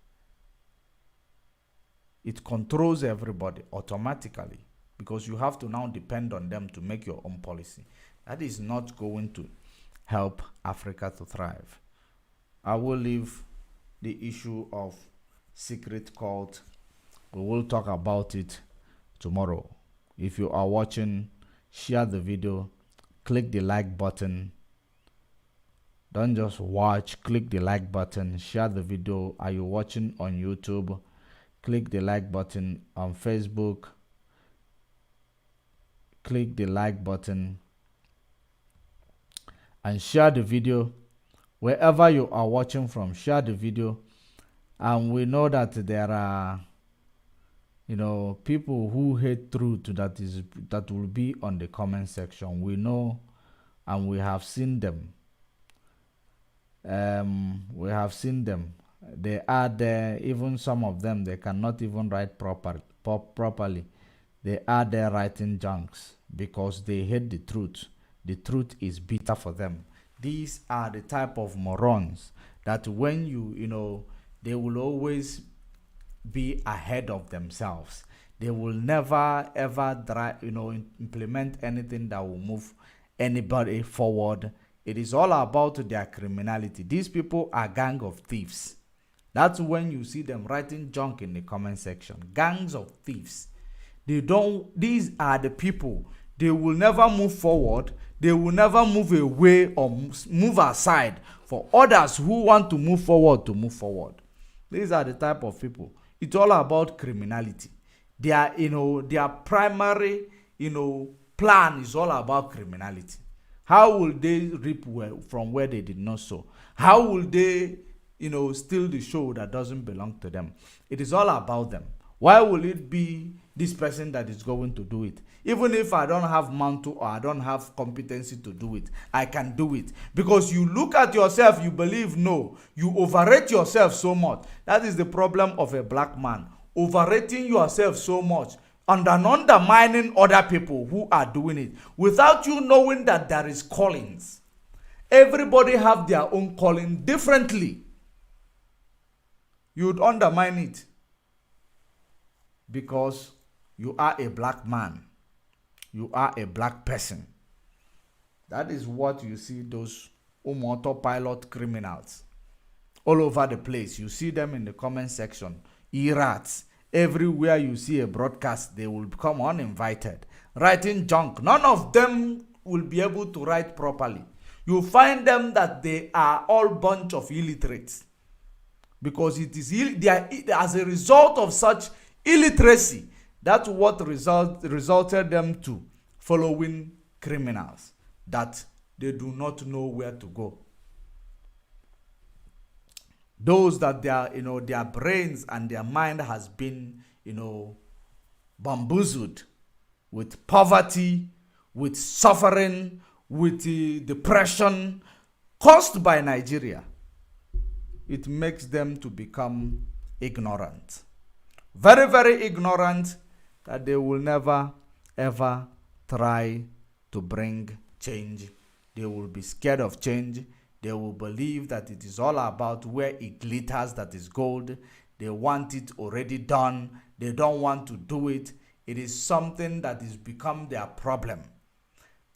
It controls everybody automatically, because you have to now depend on them to make your own policy. That is not going to help Africa to thrive. I will leave the issue of secret cult. We will talk about it tomorrow. If you are watching, share the video, click the like button. Don't just watch, click the like button, share the video. Are you watching on YouTube? Click the like button. On Facebook, click the like button and share the video. Wherever you are watching from, share the video. And we know that there are people who hate truth that will be on the comment section. We know, and we have seen them. They are there. Even some of them, they cannot even write properly. They are there writing junks because they hate the truth. The truth is bitter for them. These are the type of morons that when they will always be ahead of themselves. They will never ever implement anything that will move anybody forward. It is all about their criminality. These people are gang of thieves. That's when you see them writing junk in the comment section. Gangs of thieves. These are the people. They will never move forward. They will never move away or move aside for others who want to move forward to move forward. These are the type of people. It's all about criminality. Their primary, plan is all about criminality. How will they reap from where they did not sow? How will they, steal the show that doesn't belong to them? It is all about them. Why will it be this person that is going to do it? Even if I don't have mantle or I don't have competency to do it, I can do it. Because you look at yourself, you believe no. You overrate yourself so much. That is the problem of a black man. Overrating yourself so much and undermining other people who are doing it without you knowing that there is callings. Everybody have their own calling differently. You'd undermine it because you are a black man. You are a black person. That is what you see those autopilot criminals all over the place. You see them in the comment section. Irats. Everywhere you see a broadcast, they will become uninvited. Writing junk. None of them will be able to write properly. You find them that they are all bunch of illiterates. Because it is as a result of such illiteracy, that's what resulted them to following criminals that they do not know where to go. Those that their brains and their mind has been bamboozled with poverty, with suffering, with depression caused by Nigeria. It makes them to become ignorant. Very, very ignorant, that they will never ever try to bring change. They will be scared of change. They will believe that it is all about where it glitters that is gold. They want it already done. They don't want to do it. It is something that has become their problem.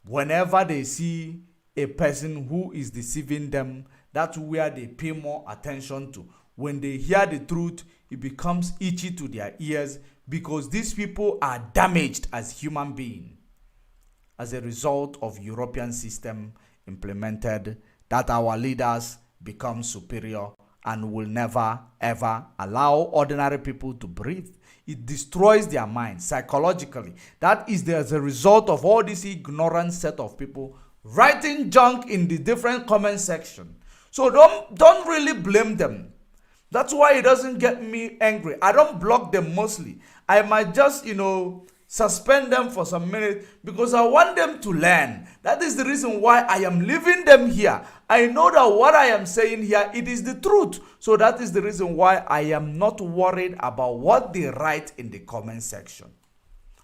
Whenever they see a person who is deceiving them, that's where they pay more attention to. When they hear the truth, it becomes itchy to their ears, because these people are damaged as human beings as a result of European system implemented, that our leaders become superior and will never ever allow ordinary people to breathe. It destroys their mind psychologically. That is as a result of all this ignorant set of people writing junk in the different comment section. So don't really blame them. That's why it doesn't get me angry. I don't block them mostly. I might just, suspend them for some minutes, because I want them to learn. That is the reason why I am leaving them here. I know that what I am saying here, it is the truth. So that is the reason why I am not worried about what they write in the comment section.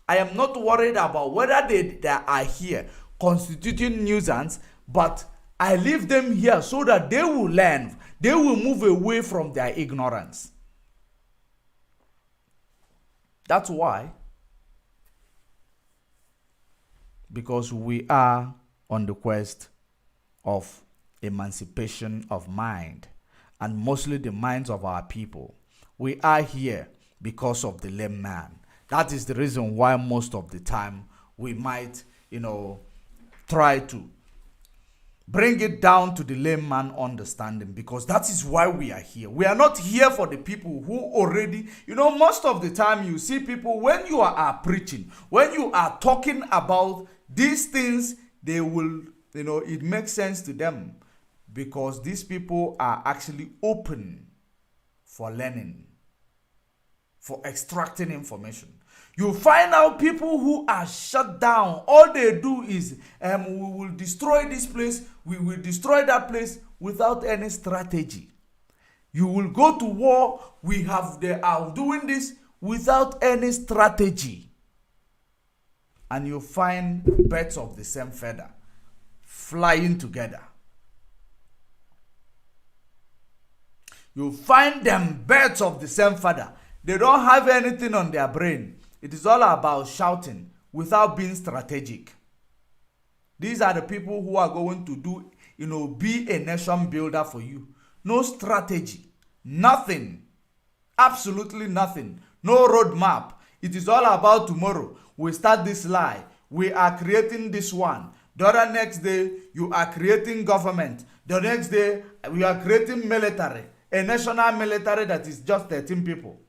I am not worried about whether they are here constituting nuisance, but I leave them here so that they will learn. They will move away from their ignorance. That's why. Because we are on the quest of emancipation of mind, and mostly the minds of our people. We are here because of the lame man. That is the reason why most of the time we might, try to bring it down to the layman understanding, because that is why we are here. We are not here for the people who already, most of the time you see people, when you are preaching, when you are talking about these things, they will, it makes sense to them, because these people are actually open for learning, for extracting information. You find out people who are shut down. All they do is, we will destroy this place, we will destroy that place, without any strategy. You will go to war, they are doing this without any strategy. And you find birds of the same feather flying together. You find them birds of the same feather. They don't have anything on their brain. It is all about shouting without being strategic. These are the people who are going to do, be a nation builder for you. No strategy, nothing, absolutely nothing, no roadmap. It is all about tomorrow. We start this lie. We are creating this one. The other next day, you are creating government. The next day, we are creating military. A national military that is just 13 people.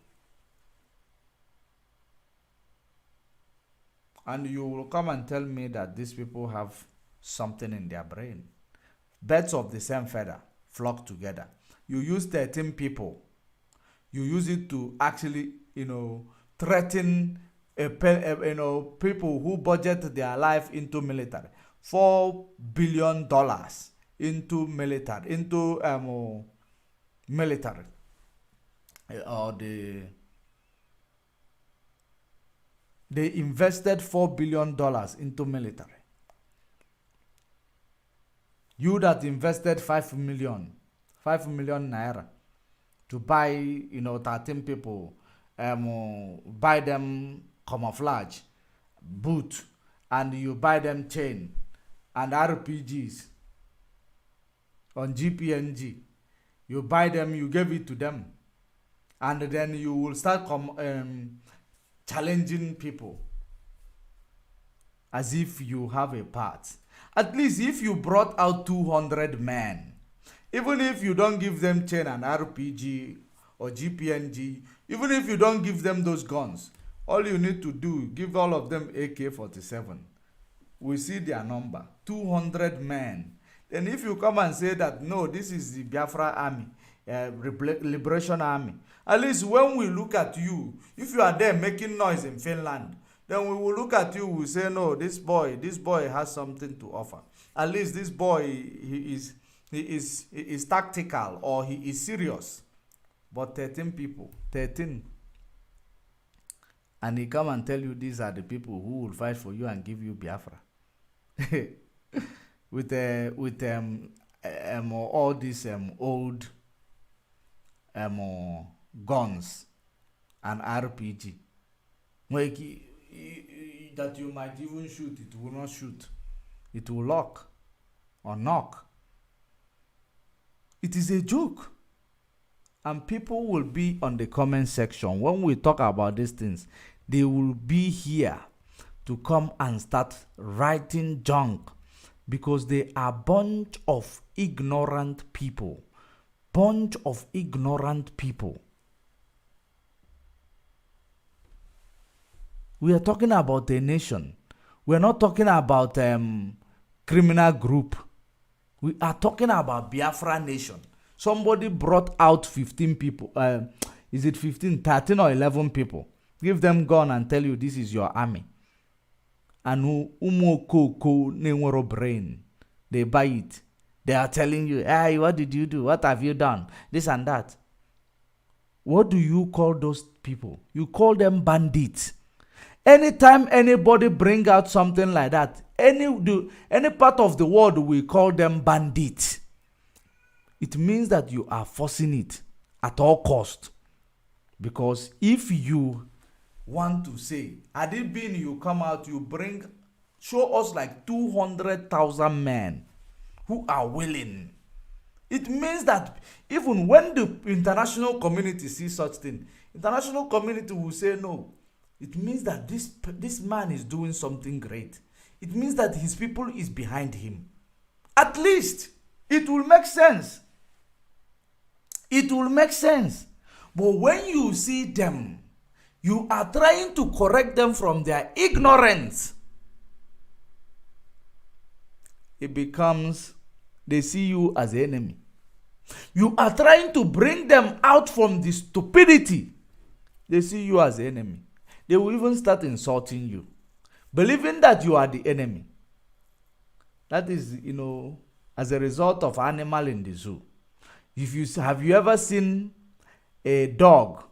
And you will come and tell me that these people have something in their brain. Birds of the same feather flock together. You use 13 people. You use it to actually, threaten people who budget their life into military. $4 billion into military, military. They invested $4 billion into military. You that invested 5 million naira to buy, 13 people, buy them camouflage, boot, and you buy them chain and RPGs on GPNG. You buy them, you give it to them, and then you will start challenging people as if you have a part. At least if you brought out 200 men, even if you don't give them chain and RPG or GPNG, even if you don't give them those guns, all you need to do, give all of them AK-47. We see their number, 200 men. Then if you come and say that, no, this is the Biafra army, Liberation Army. At least when we look at you, if you are there making noise in Finland, then we will look at you, we will say, no, this boy has something to offer. At least this boy, he is tactical, or he is serious. But 13 people, 13, and he come and tell you these are the people who will fight for you and give you Biafra. with all these old guns and RPG, that you might even shoot, it will not shoot. It will lock or knock. It is a joke. And people will be on the comment section. When we talk about these things, they will be here to come and start writing junk, because they are bunch of ignorant people. Bunch of ignorant people. We are talking about a nation. We are not talking about criminal group. We are talking about Biafra nation. Somebody brought out 15 people. Is it 15, 13 or 11 people? Give them gun and tell you this is your army. And umoko nenwero brain. They buy it. They are telling you, hey, what did you do? What have you done? This and that. What do you call those people? You call them bandits. Anytime anybody bring out something like that, any part of the world, we call them bandits. It means that you are forcing it at all cost. Because if you want to say, had it been you come out, you show us like 200,000 men who are willing. It means that even when the international community sees such thing, international community will say no. It means that this man is doing something great. It means that his people is behind him. At least it will make sense. It will make sense. But when you see them, you are trying to correct them from their ignorance. It becomes, they see you as the enemy. You are trying to bring them out from the stupidity. They see you as the enemy. They will even start insulting you, believing that you are the enemy. That is, as a result of animal in the zoo. Have you ever seen a dog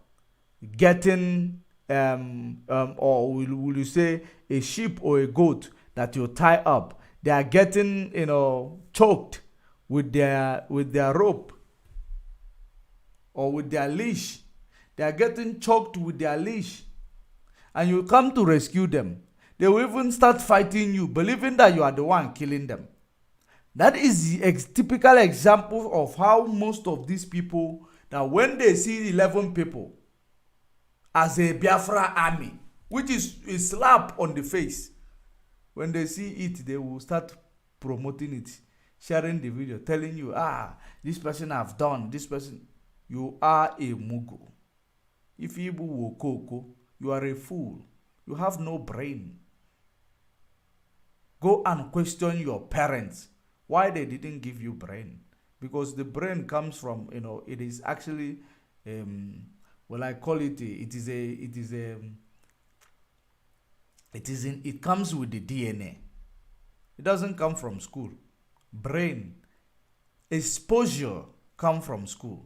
getting, or will you say a sheep or a goat that you tie up? They are getting, choked with their rope or with their leash. They are getting choked with their leash. And you come to rescue them. They will even start fighting you, believing that you are the one killing them. That is the typical example of how most of these people, that when they see 11 people as a Biafra army, which is a slap on the face, when they see it, they will start promoting it, sharing the video, telling you, this person have done, this person. You are a mugu. If you wokoko, you are a fool. You have no brain. Go and question your parents why they didn't give you brain. Because the brain comes from, it is actually, I call it, it comes with the DNA. It doesn't come from school. Brain, exposure come from school.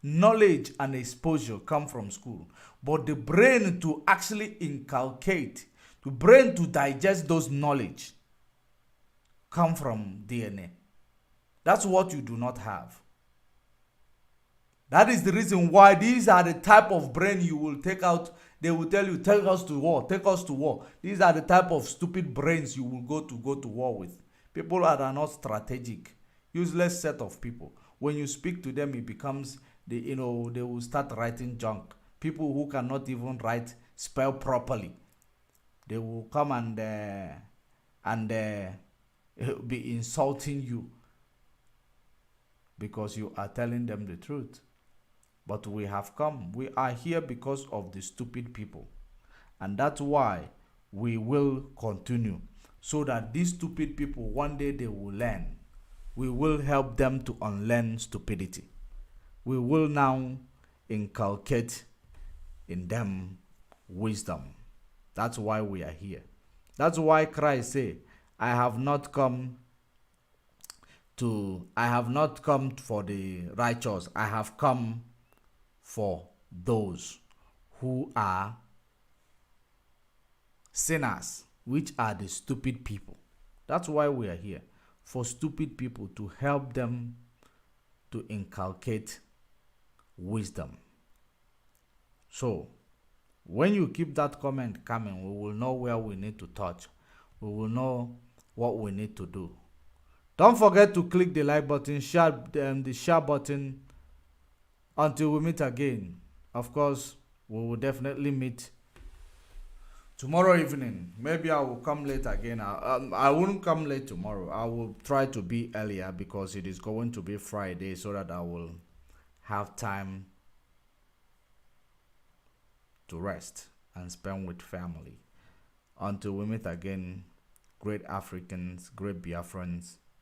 Knowledge and exposure come from school. But the brain to actually inculcate, the brain to digest those knowledge come from DNA. That's what you do not have. That is the reason why these are the type of brain you will take out. They will tell you, take us to war, take us to war. These are the type of stupid brains you will go to war with. People that are not strategic, useless set of people. When you speak to them, it becomes, they will start writing junk. People who cannot even spell properly. They will come and be insulting you because you are telling them the truth. But we have come. We are here because of the stupid people. And that's why we will continue. So that these stupid people, one day they will learn. We will help them to unlearn stupidity. we will now inculcate in them wisdom. That's why we are here. That's why Christ said, I have not come for the righteous. I have come for those who are sinners, which are the stupid people. That's why we are here. For stupid people, to help them to inculcate wisdom. So, when you keep that comment coming, we will know where we need to touch. We will know what we need to do. Don't forget to click the like button, share the share button. Until we meet again. Of course, we will definitely meet tomorrow evening. Maybe I will come late again. I won't come late tomorrow. I will try to be earlier because it is going to be Friday, so that I will have time to rest and spend with family. Until we meet again, great Africans, great Biafrans,